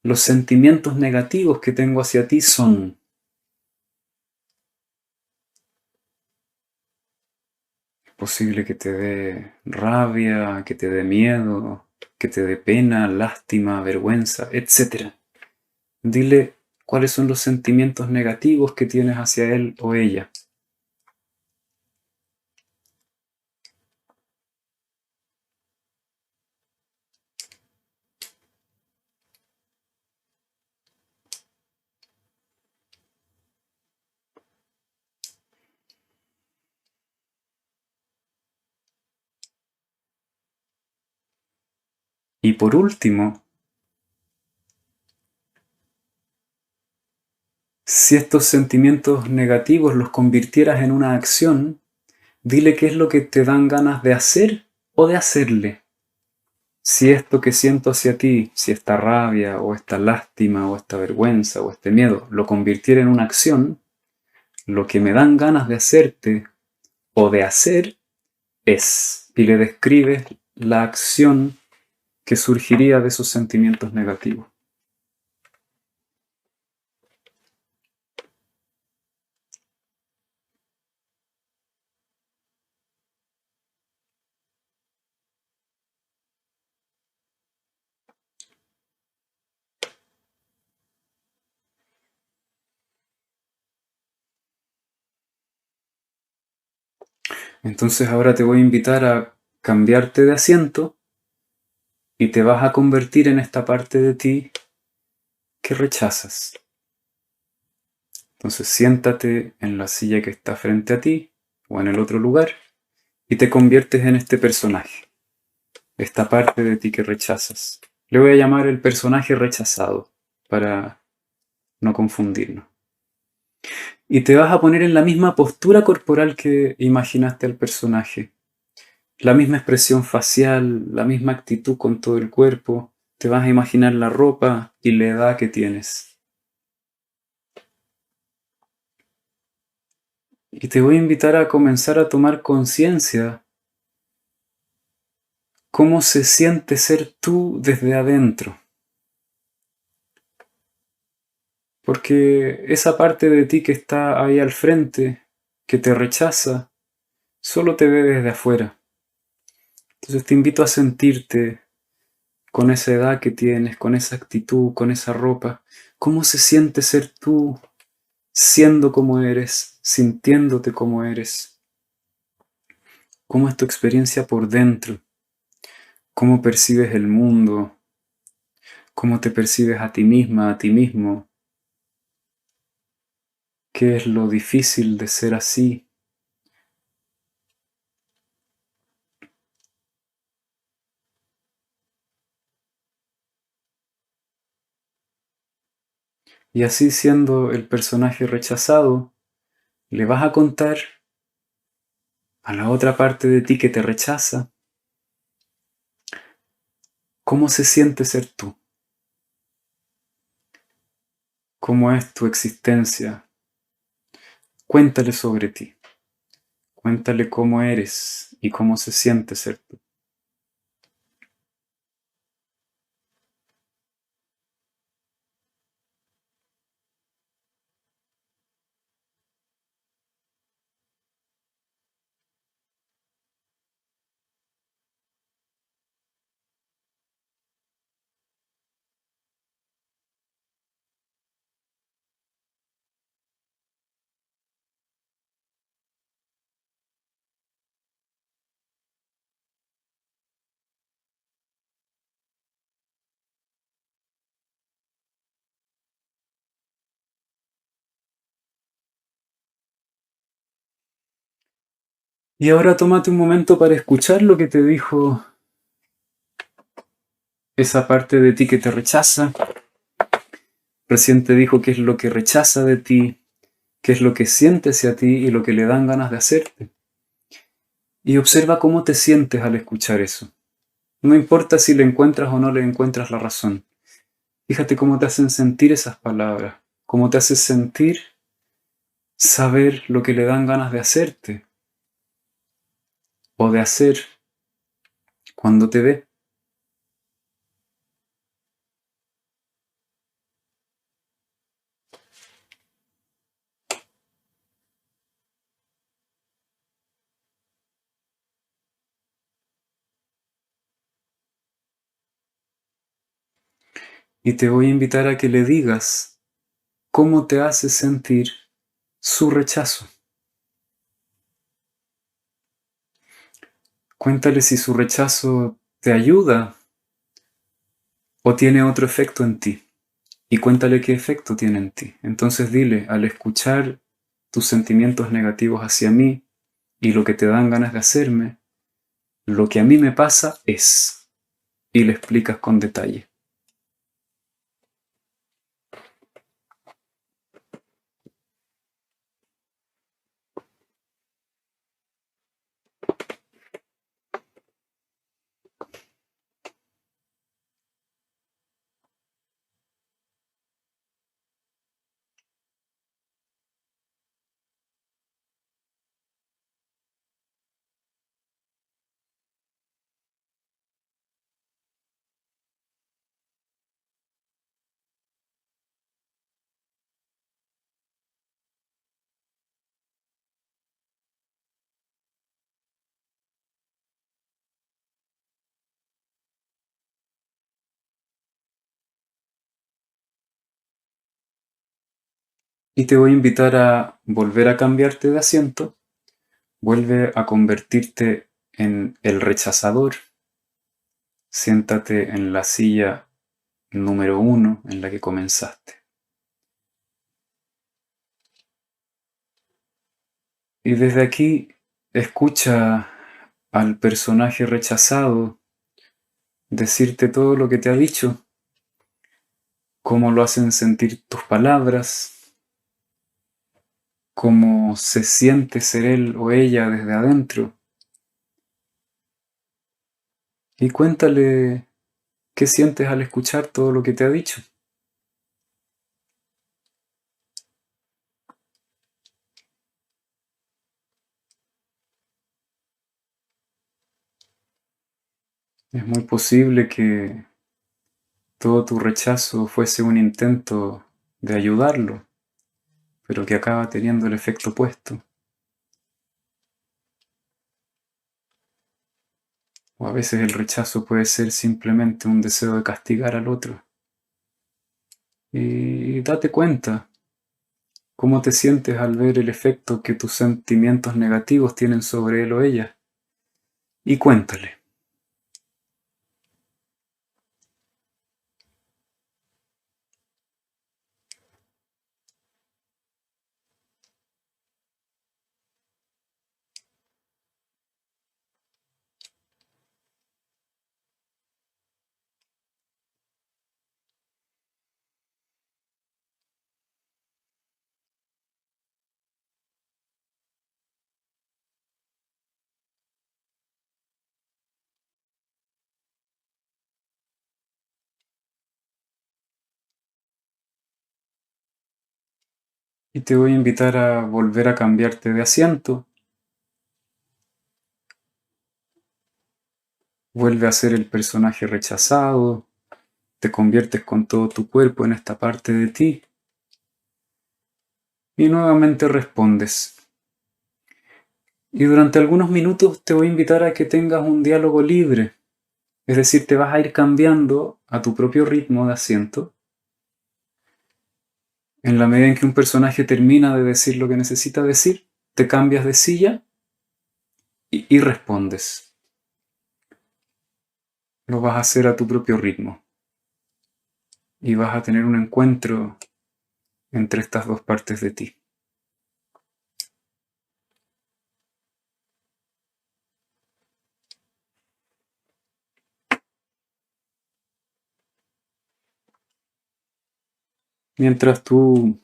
los sentimientos negativos que tengo hacia ti son... Es posible que te dé rabia, que te dé miedo, que te dé pena, lástima, vergüenza, etc. Dile cuáles son los sentimientos negativos que tienes hacia él o ella. Y por último, si estos sentimientos negativos los convirtieras en una acción, dile qué es lo que te dan ganas de hacer o de hacerle. Si esto que siento hacia ti, si esta rabia o esta lástima o esta vergüenza o este miedo lo convirtiera en una acción, lo que me dan ganas de hacerte o de hacer es, y le describes la acción que surgiría de esos sentimientos negativos. Entonces ahora te voy a invitar a cambiarte de asiento y te vas a convertir en esta parte de ti que rechazas. Entonces siéntate en la silla que está frente a ti o en el otro lugar y te conviertes en este personaje, esta parte de ti que rechazas. Le voy a llamar el personaje rechazado para no confundirnos. Y te vas a poner en la misma postura corporal que imaginaste al personaje. La misma expresión facial, la misma actitud con todo el cuerpo. Te vas a imaginar la ropa y la edad que tienes. Y te voy a invitar a comenzar a tomar conciencia cómo se siente ser tú desde adentro. Porque esa parte de ti que está ahí al frente, que te rechaza, solo te ve desde afuera. Entonces te invito a sentirte con esa edad que tienes, con esa actitud, con esa ropa. ¿Cómo se siente ser tú siendo como eres, sintiéndote como eres? ¿Cómo es tu experiencia por dentro? ¿Cómo percibes el mundo? ¿Cómo te percibes a ti misma, a ti mismo? ¿Qué es lo difícil de ser así? Y así, siendo el personaje rechazado, le vas a contar a la otra parte de ti que te rechaza cómo se siente ser tú, cómo es tu existencia. Cuéntale sobre ti, cuéntale cómo eres y cómo se siente ser tú. Y ahora tómate un momento para escuchar lo que te dijo esa parte de ti que te rechaza. Recién te dijo qué es lo que rechaza de ti, qué es lo que siente hacia ti y lo que le dan ganas de hacerte. Y observa cómo te sientes al escuchar eso. No importa si le encuentras o no le encuentras la razón. Fíjate cómo te hacen sentir esas palabras, cómo te hace sentir saber lo que le dan ganas de hacerte o de hacer cuando te ve. Y te voy a invitar a que le digas cómo te hace sentir su rechazo. Cuéntale si su rechazo te ayuda o tiene otro efecto en ti. Y cuéntale qué efecto tiene en ti. Entonces dile, al escuchar tus sentimientos negativos hacia mí y lo que te dan ganas de hacerme, lo que a mí me pasa es, y le explicas con detalle. Y te voy a invitar a volver a cambiarte de asiento, vuelve a convertirte en el rechazador, siéntate en la silla número 1 en la que comenzaste. Y desde aquí escucha al personaje rechazado decirte todo lo que te ha dicho, cómo lo hacen sentir tus palabras, cómo se siente ser él o ella desde adentro. Y cuéntale qué sientes al escuchar todo lo que te ha dicho. Es muy posible que todo tu rechazo fuese un intento de ayudarlo, pero que acaba teniendo el efecto opuesto. O a veces el rechazo puede ser simplemente un deseo de castigar al otro. Y date cuenta cómo te sientes al ver el efecto que tus sentimientos negativos tienen sobre él o ella. Y cuéntale. Y te voy a invitar a volver a cambiarte de asiento. Vuelve a ser el personaje rechazado. Te conviertes con todo tu cuerpo en esta parte de ti. Y nuevamente respondes. Y durante algunos minutos te voy a invitar a que tengas un diálogo libre. Es decir, te vas a ir cambiando a tu propio ritmo de asiento. En la medida en que un personaje termina de decir lo que necesita decir, te cambias de silla y respondes. Lo vas a hacer a tu propio ritmo. Y vas a tener un encuentro entre estas dos partes de ti. Mientras tú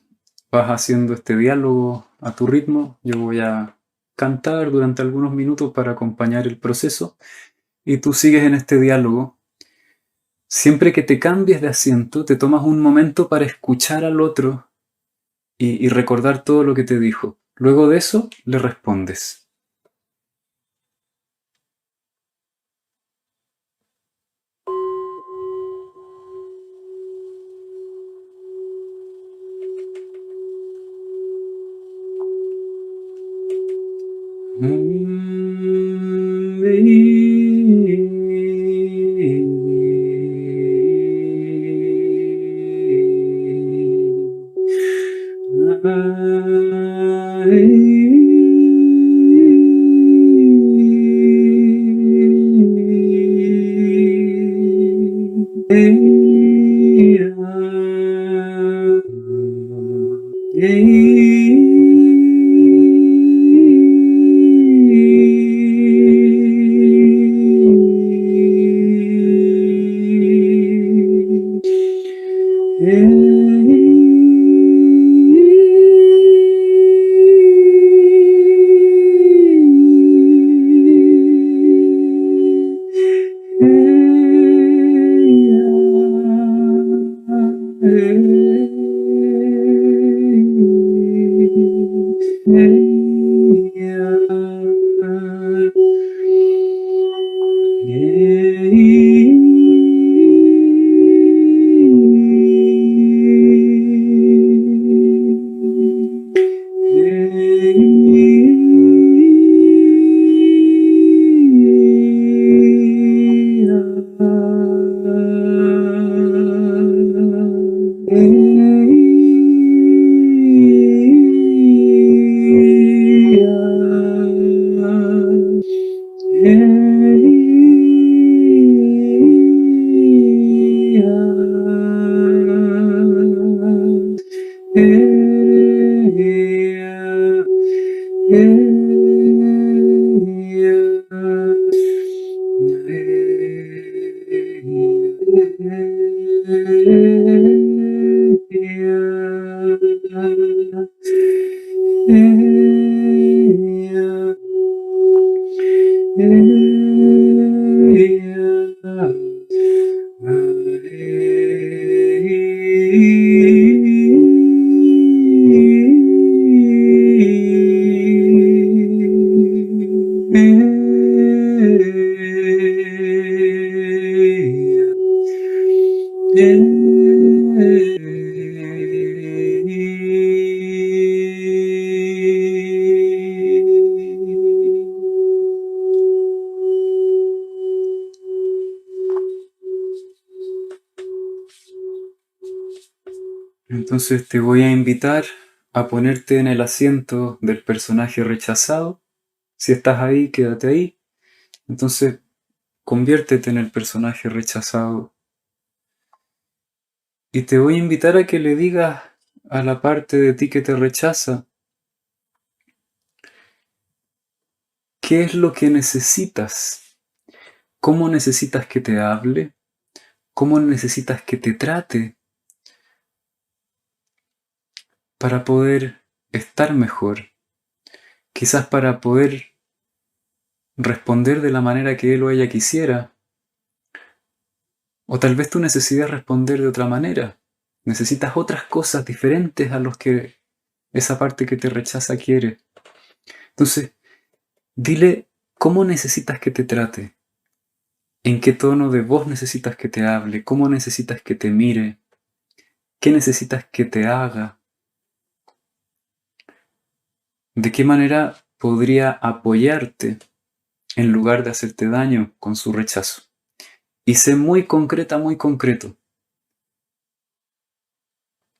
vas haciendo este diálogo a tu ritmo, yo voy a cantar durante algunos minutos para acompañar el proceso y tú sigues en este diálogo Siempre que te cambies de asiento, te tomas un momento para escuchar al otro y recordar todo lo que te dijo. Luego de eso, le respondes. Entonces te voy a invitar a ponerte en el asiento del personaje rechazado. Si estás ahí, quédate ahí. Entonces, conviértete en el personaje rechazado. Y te voy a invitar a que le digas a la parte de ti que te rechaza qué es lo que necesitas, cómo necesitas que te hable, cómo necesitas que te trate para poder estar mejor, quizás para poder responder de la manera que él o ella quisiera, o tal vez tú necesitas responder de otra manera, necesitas otras cosas diferentes a los que esa parte que te rechaza quiere. Entonces, dile cómo necesitas que te trate, en qué tono de voz necesitas que te hable, cómo necesitas que te mire, qué necesitas que te haga, de qué manera podría apoyarte en lugar de hacerte daño con su rechazo. Y sé muy concreta, muy concreto.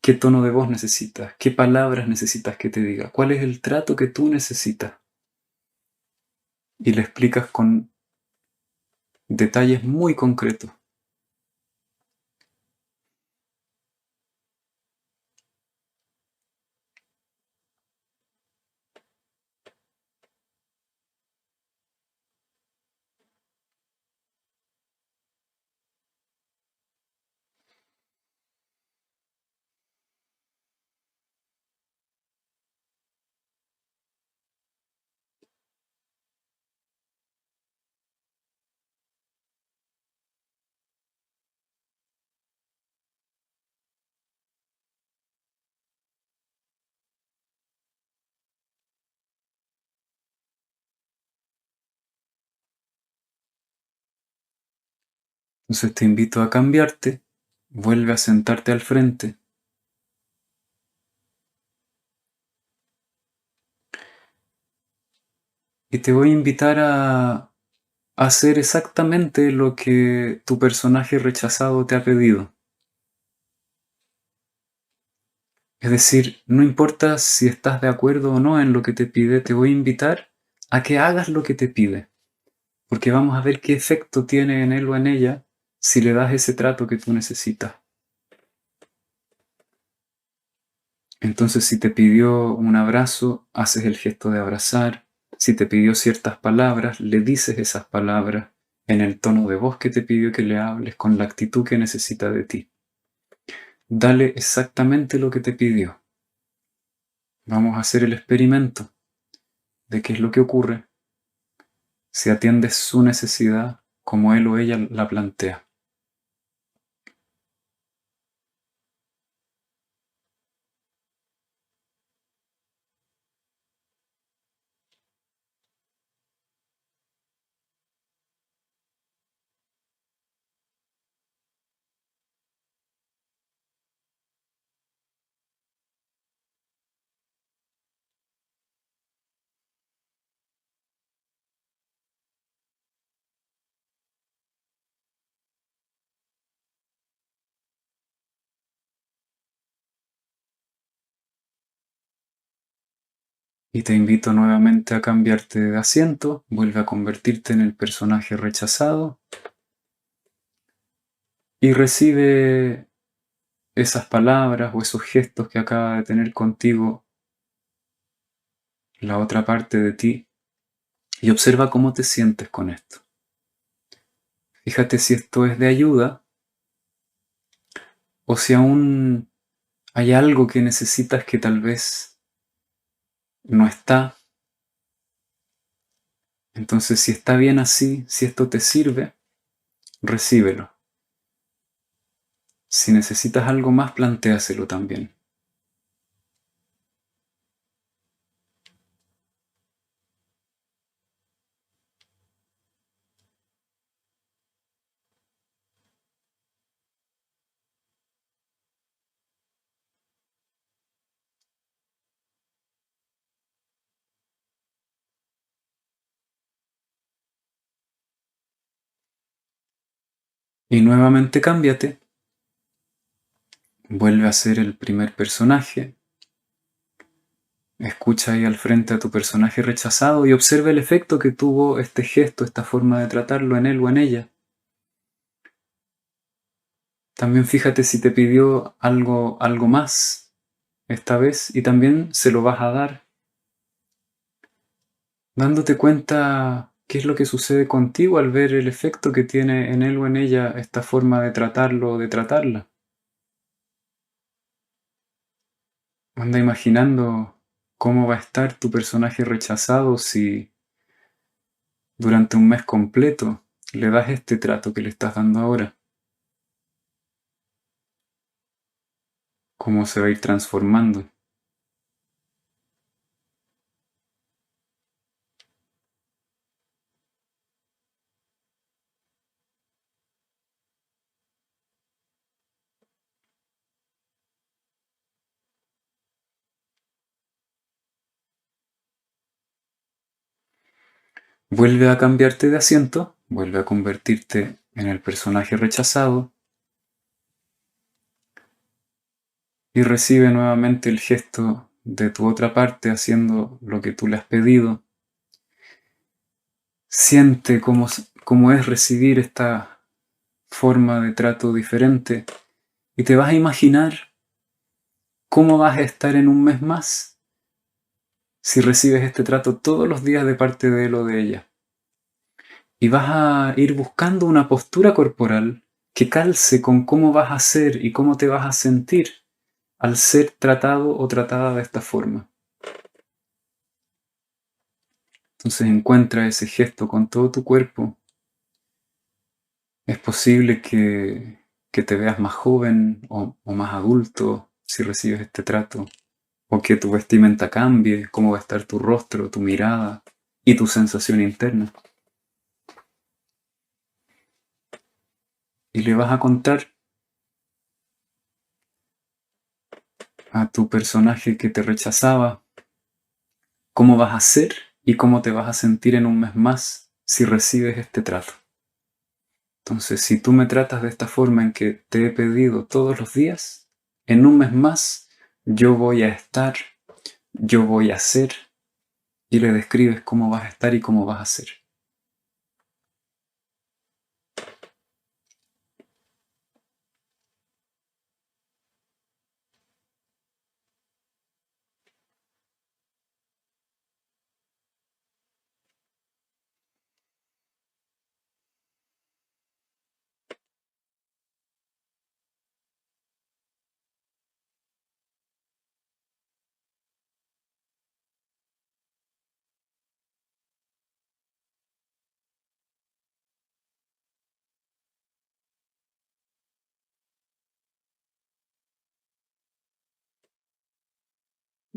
¿Qué tono de voz necesitas? ¿Qué palabras necesitas que te diga? ¿Cuál es el trato que tú necesitas? Y le explicas con detalles muy concretos. Entonces te invito a cambiarte, vuelve a sentarte al frente. Y te voy a invitar a hacer exactamente lo que tu personaje rechazado te ha pedido. Es decir, no importa si estás de acuerdo o no en lo que te pide, te voy a invitar a que hagas lo que te pide, porque vamos a ver qué efecto tiene en él o en ella si le das ese trato que tú necesitas. Entonces, si te pidió un abrazo, haces el gesto de abrazar. Si te pidió ciertas palabras, le dices esas palabras en el tono de voz que te pidió que le hables, con la actitud que necesita de ti. Dale exactamente lo que te pidió. Vamos a hacer el experimento de qué es lo que ocurre si atiendes su necesidad como él o ella la plantea. Y te invito nuevamente a cambiarte de asiento, vuelve a convertirte en el personaje rechazado y recibe esas palabras o esos gestos que acaba de tener contigo la otra parte de ti y observa cómo te sientes con esto. Fíjate si esto es de ayuda o si aún hay algo que necesitas que tal vez no está. Entonces, si está bien así, si esto te sirve, recíbelo. Si necesitas algo más, plantéaselo también. Y nuevamente cámbiate. Vuelve a ser el primer personaje. Escucha ahí al frente a tu personaje rechazado y observa el efecto que tuvo este gesto, esta forma de tratarlo en él o en ella. También fíjate si te pidió algo más esta vez y también se lo vas a dar, dándote cuenta qué es lo que sucede contigo al ver el efecto que tiene en él o en ella esta forma de tratarlo o de tratarla. Anda imaginando cómo va a estar tu personaje rechazado si durante un mes completo le das este trato que le estás dando ahora. Cómo se va a ir transformando. Vuelve a cambiarte de asiento, vuelve a convertirte en el personaje rechazado y recibe nuevamente el gesto de tu otra parte haciendo lo que tú le has pedido. Siente cómo es recibir esta forma de trato diferente y te vas a imaginar cómo vas a estar en un mes más si recibes este trato todos los días de parte de él o de ella. Y vas a ir buscando una postura corporal que calce con cómo vas a ser y cómo te vas a sentir al ser tratado o tratada de esta forma. Entonces encuentra ese gesto con todo tu cuerpo. Es posible que te veas más joven o más adulto si recibes este trato, o que tu vestimenta cambie, cómo va a estar tu rostro, tu mirada y tu sensación interna. y le vas a contar a tu personaje que te rechazaba cómo vas a ser y cómo te vas a sentir en un mes más si recibes este trato. Entonces, si tú me tratas de esta forma en que te he pedido todos los días, en un mes más yo voy a estar, yo voy a ser, y le describes cómo vas a estar y cómo vas a ser.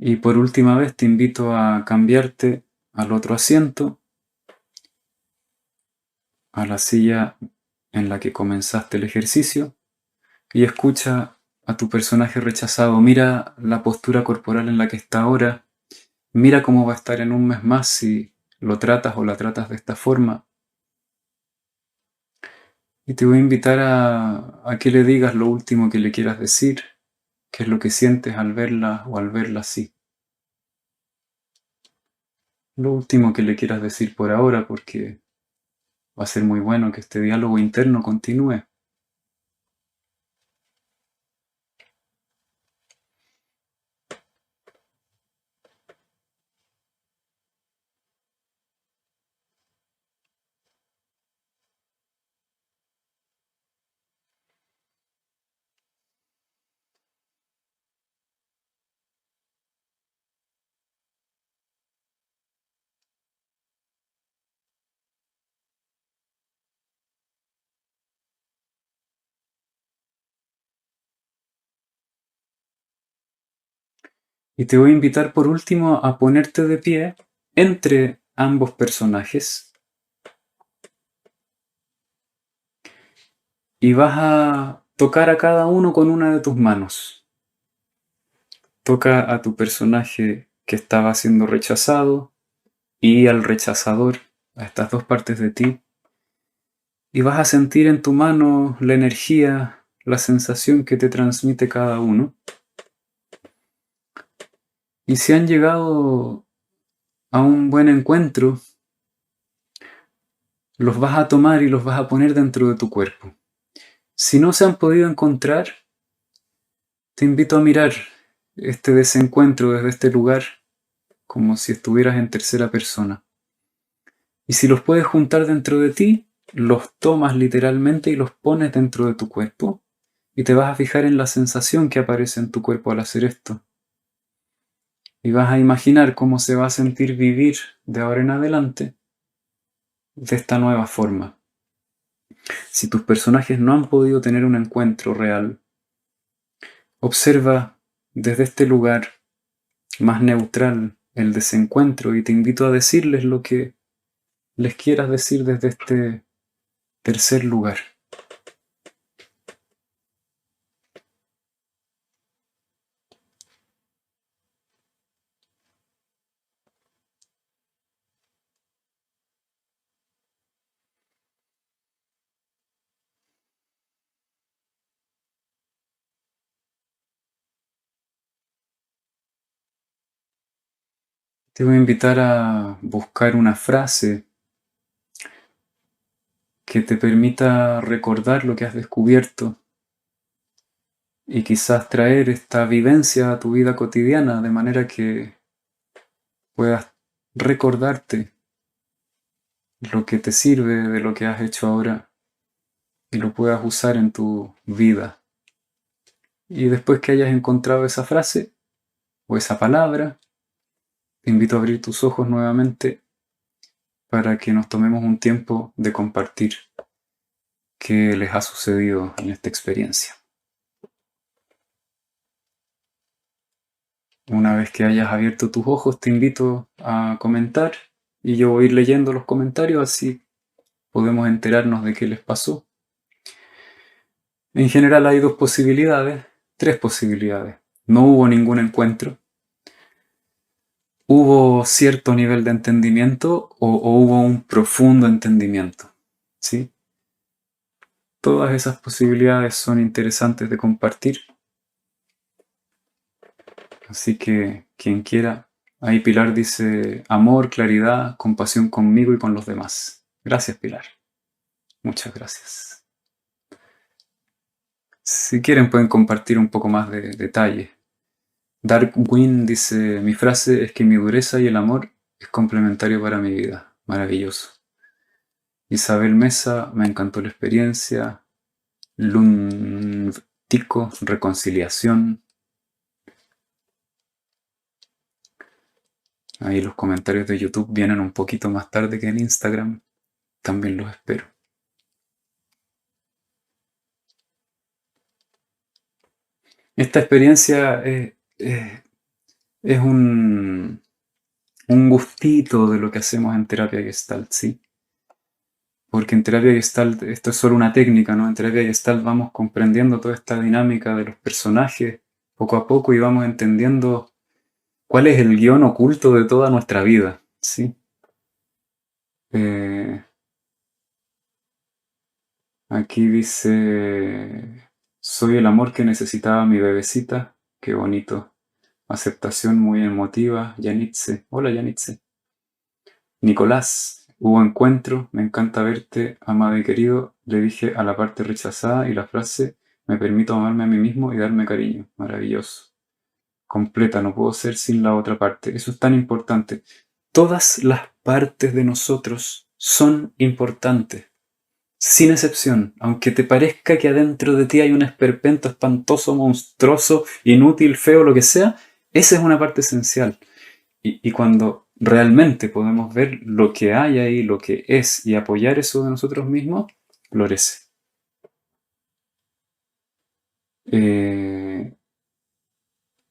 Y por última vez te invito a cambiarte al otro asiento, a la silla en la que comenzaste el ejercicio, y escucha a tu personaje rechazado. Mira la postura corporal en la que está ahora. Mira cómo va a estar en un mes más si lo tratas o la tratas de esta forma. Y te voy a invitar a que le digas lo último que le quieras decir, qué es lo que sientes al verla o al verla así. Lo último que le quieras decir por ahora, porque va a ser muy bueno que este diálogo interno continúe. Y te voy a invitar por último a ponerte de pie entre ambos personajes y vas a tocar a cada uno con una de tus manos. Toca a tu personaje que estaba siendo rechazado y al rechazador, a estas dos partes de ti, y vas a sentir en tu mano la energía, la sensación que te transmite cada uno. Y si han llegado a un buen encuentro, los vas a tomar y los vas a poner dentro de tu cuerpo. Si no se han podido encontrar, te invito a mirar este desencuentro desde este lugar como si estuvieras en tercera persona. Y si los puedes juntar dentro de ti, los tomas literalmente y los pones dentro de tu cuerpo. Y te vas a fijar en la sensación que aparece en tu cuerpo al hacer esto. Y vas a imaginar cómo se va a sentir vivir de ahora en adelante de esta nueva forma. Si tus personajes no han podido tener un encuentro real, observa desde este lugar más neutral el desencuentro y te invito a decirles lo que les quieras decir desde este tercer lugar. Te voy a invitar a buscar una frase que te permita recordar lo que has descubierto y quizás traer esta vivencia a tu vida cotidiana de manera que puedas recordarte lo que te sirve de lo que has hecho ahora y lo puedas usar en tu vida. Y después que hayas encontrado esa frase o esa palabra, te invito a abrir tus ojos nuevamente para que nos tomemos un tiempo de compartir qué les ha sucedido en esta experiencia. Una vez que hayas abierto tus ojos, te invito a comentar y yo voy a ir leyendo los comentarios, así podemos enterarnos de qué les pasó. En general hay dos posibilidades, tres posibilidades. No hubo ningún encuentro, hubo cierto nivel de entendimiento o hubo un profundo entendimiento, ¿sí? Todas esas posibilidades son interesantes de compartir. Así que quien quiera, ahí Pilar dice amor, claridad, compasión conmigo y con los demás. Gracias, Pilar. Muchas gracias. Si quieren pueden compartir un poco más de detalle. Darkwing dice, mi frase es que mi dureza y el amor es complementario para mi vida. Maravilloso. Isabel Mesa, me encantó la experiencia. Luntico, reconciliación. Ahí los comentarios de YouTube vienen un poquito más tarde que en Instagram. También los espero. Esta experiencia es un gustito de lo que hacemos en terapia Gestalt, ¿sí? Porque en terapia Gestalt, esto es solo una técnica, ¿no? En terapia Gestalt vamos comprendiendo toda esta dinámica de los personajes poco a poco y vamos entendiendo cuál es el guión oculto de toda nuestra vida, ¿sí? Eh, Aquí dice, soy el amor que necesitaba mi bebecita, qué bonito. Aceptación muy emotiva, Yanitze. Hola Yanitze. Nicolás, hubo encuentro, me encanta verte, amado y querido. Le dije a la parte rechazada y la frase, me permito amarme a mí mismo y darme cariño. Maravilloso. Completa, no puedo ser sin la otra parte. Eso es tan importante. Todas las partes de nosotros son importantes, sin excepción. Aunque te parezca que adentro de ti hay un esperpento espantoso, monstruoso, inútil, feo, lo que sea, esa es una parte esencial. Y cuando realmente podemos ver lo que hay ahí, lo que es, y apoyar eso de nosotros mismos, florece.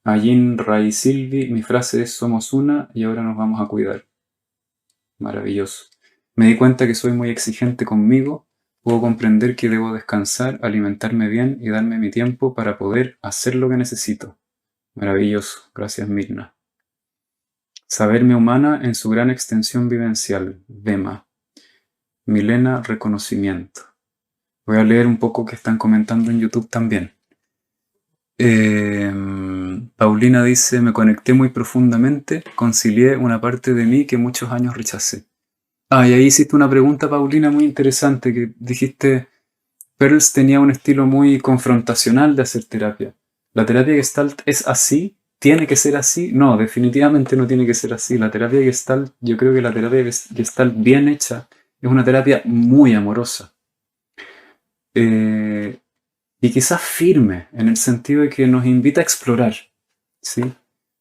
Allin Ray Silvi, mi frase es somos una y ahora nos vamos a cuidar. Maravilloso. Me di cuenta que soy muy exigente conmigo, puedo comprender que debo descansar, alimentarme bien y darme mi tiempo para poder hacer lo que necesito. Maravilloso. Gracias, Mirna. Saberme humana en su gran extensión vivencial. Vema. Milena, reconocimiento. Voy a leer un poco que están comentando en YouTube también. Paulina dice, me conecté muy profundamente, concilié una parte de mí que muchos años rechacé. Ah, y ahí hiciste una pregunta, Paulina, muy interesante, que dijiste, Pearls tenía un estilo muy confrontacional de hacer terapia. ¿La terapia Gestalt es así? ¿Tiene que ser así? No, definitivamente no tiene que ser así. La terapia Gestalt, yo creo que la terapia Gestalt bien hecha es una terapia muy amorosa. Y quizás firme, en el sentido de que nos invita a explorar, ¿sí?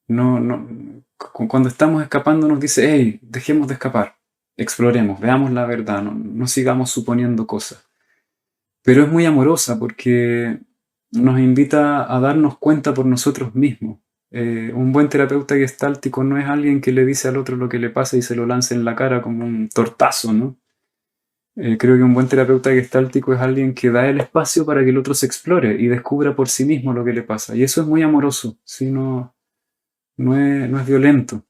Cuando estamos escapando nos dice, hey, dejemos de escapar, exploremos, veamos la verdad, no sigamos suponiendo cosas. Pero es muy amorosa porque nos invita a darnos cuenta por nosotros mismos. Un buen terapeuta gestáltico no es alguien que le dice al otro lo que le pasa y se lo lanza en la cara como un tortazo, ¿no? Creo que un buen terapeuta gestáltico es alguien que da el espacio para que el otro se explore y descubra por sí mismo lo que le pasa. Y eso es muy amoroso, ¿sí? No es violento.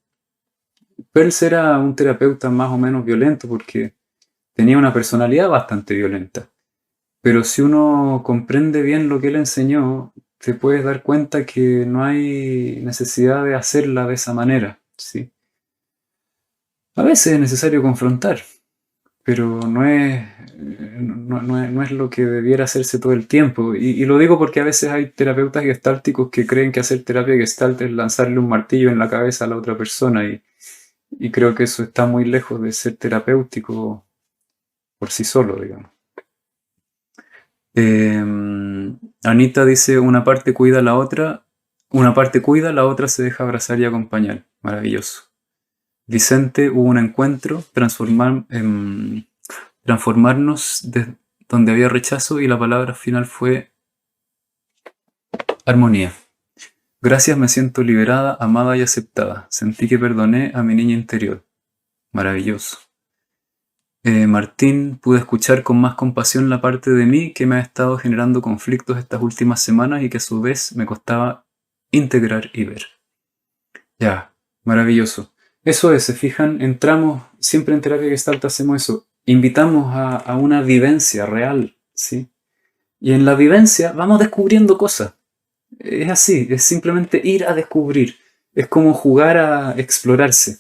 Peirce era un terapeuta más o menos violento porque tenía una personalidad bastante violenta. Pero si uno comprende bien lo que él enseñó, te puedes dar cuenta que no hay necesidad de hacerla de esa manera, ¿sí? A veces es necesario confrontar, pero no es lo que debiera hacerse todo el tiempo. Y lo digo porque a veces hay terapeutas gestálticos que creen que hacer terapia gestalt es lanzarle un martillo en la cabeza a la otra persona y creo que eso está muy lejos de ser terapéutico por sí solo, digamos. Anita dice, una parte cuida a la otra, una parte cuida, la otra se deja abrazar y acompañar. Maravilloso. Vicente, hubo un encuentro, transformarnos de donde había rechazo y la palabra final fue armonía. Gracias, me siento liberada, amada y aceptada. Sentí que perdoné a mi niña interior. Maravilloso. Martín, pude escuchar con más compasión la parte de mí que me ha estado generando conflictos estas últimas semanas y que a su vez me costaba integrar y ver. Ya, maravilloso. Eso es, se fijan, entramos, siempre en terapia Gestalt hacemos eso, invitamos a una vivencia real, ¿sí? Y en la vivencia vamos descubriendo cosas. Es así, es simplemente ir a descubrir. Es como jugar a explorarse.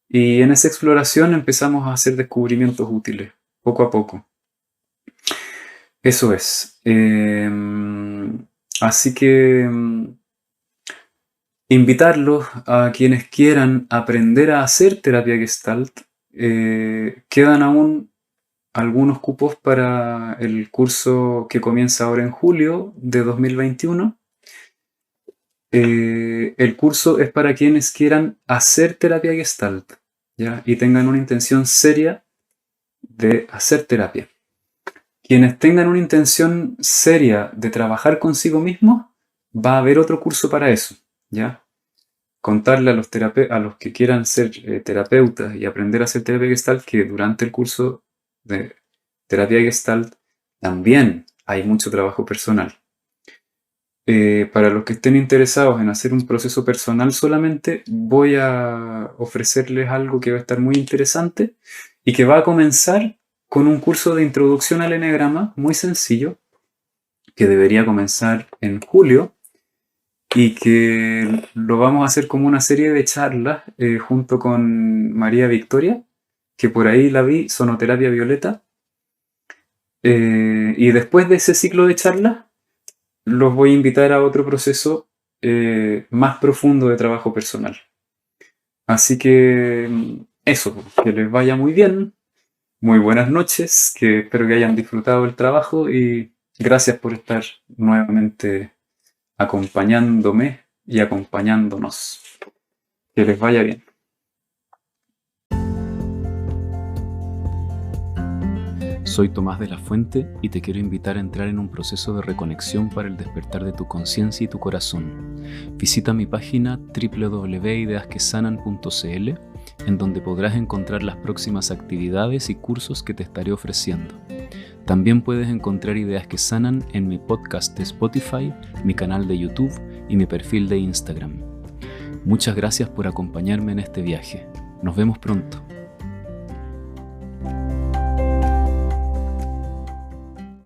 Y en esa exploración empezamos a hacer descubrimientos útiles, poco a poco. Eso es. Así que invitarlos a quienes quieran aprender a hacer terapia Gestalt. Quedan aún algunos cupos para el curso que comienza ahora en julio de 2021. El curso es para quienes quieran hacer terapia Gestalt, ¿ya? Y tengan una intención seria de hacer terapia. Quienes tengan una intención seria de trabajar consigo mismos, va a haber otro curso para eso, ¿ya? Contarle a los que quieran ser terapeutas y aprender a hacer terapia Gestalt que durante el curso de terapia Gestalt también hay mucho trabajo personal. Para los que estén interesados en hacer un proceso personal solamente, voy a ofrecerles algo que va a estar muy interesante y que va a comenzar con un curso de introducción al eneagrama muy sencillo, que debería comenzar en julio y que lo vamos a hacer como una serie de charlas junto con María Victoria, que por ahí la vi, Sonoterapia Violeta. Y después de ese ciclo de charlas, los voy a invitar a otro proceso más profundo de trabajo personal. Así que eso, que les vaya muy bien, muy buenas noches, que espero que hayan disfrutado el trabajo y gracias por estar nuevamente acompañándome y acompañándonos. Que les vaya bien. Soy Tomás de la Fuente y te quiero invitar a entrar en un proceso de reconexión para el despertar de tu conciencia y tu corazón. Visita mi página www.ideasquesanan.cl, en donde podrás encontrar las próximas actividades y cursos que te estaré ofreciendo. También puedes encontrar Ideas que Sanan en mi podcast de Spotify, mi canal de YouTube y mi perfil de Instagram. Muchas gracias por acompañarme en este viaje. Nos vemos pronto.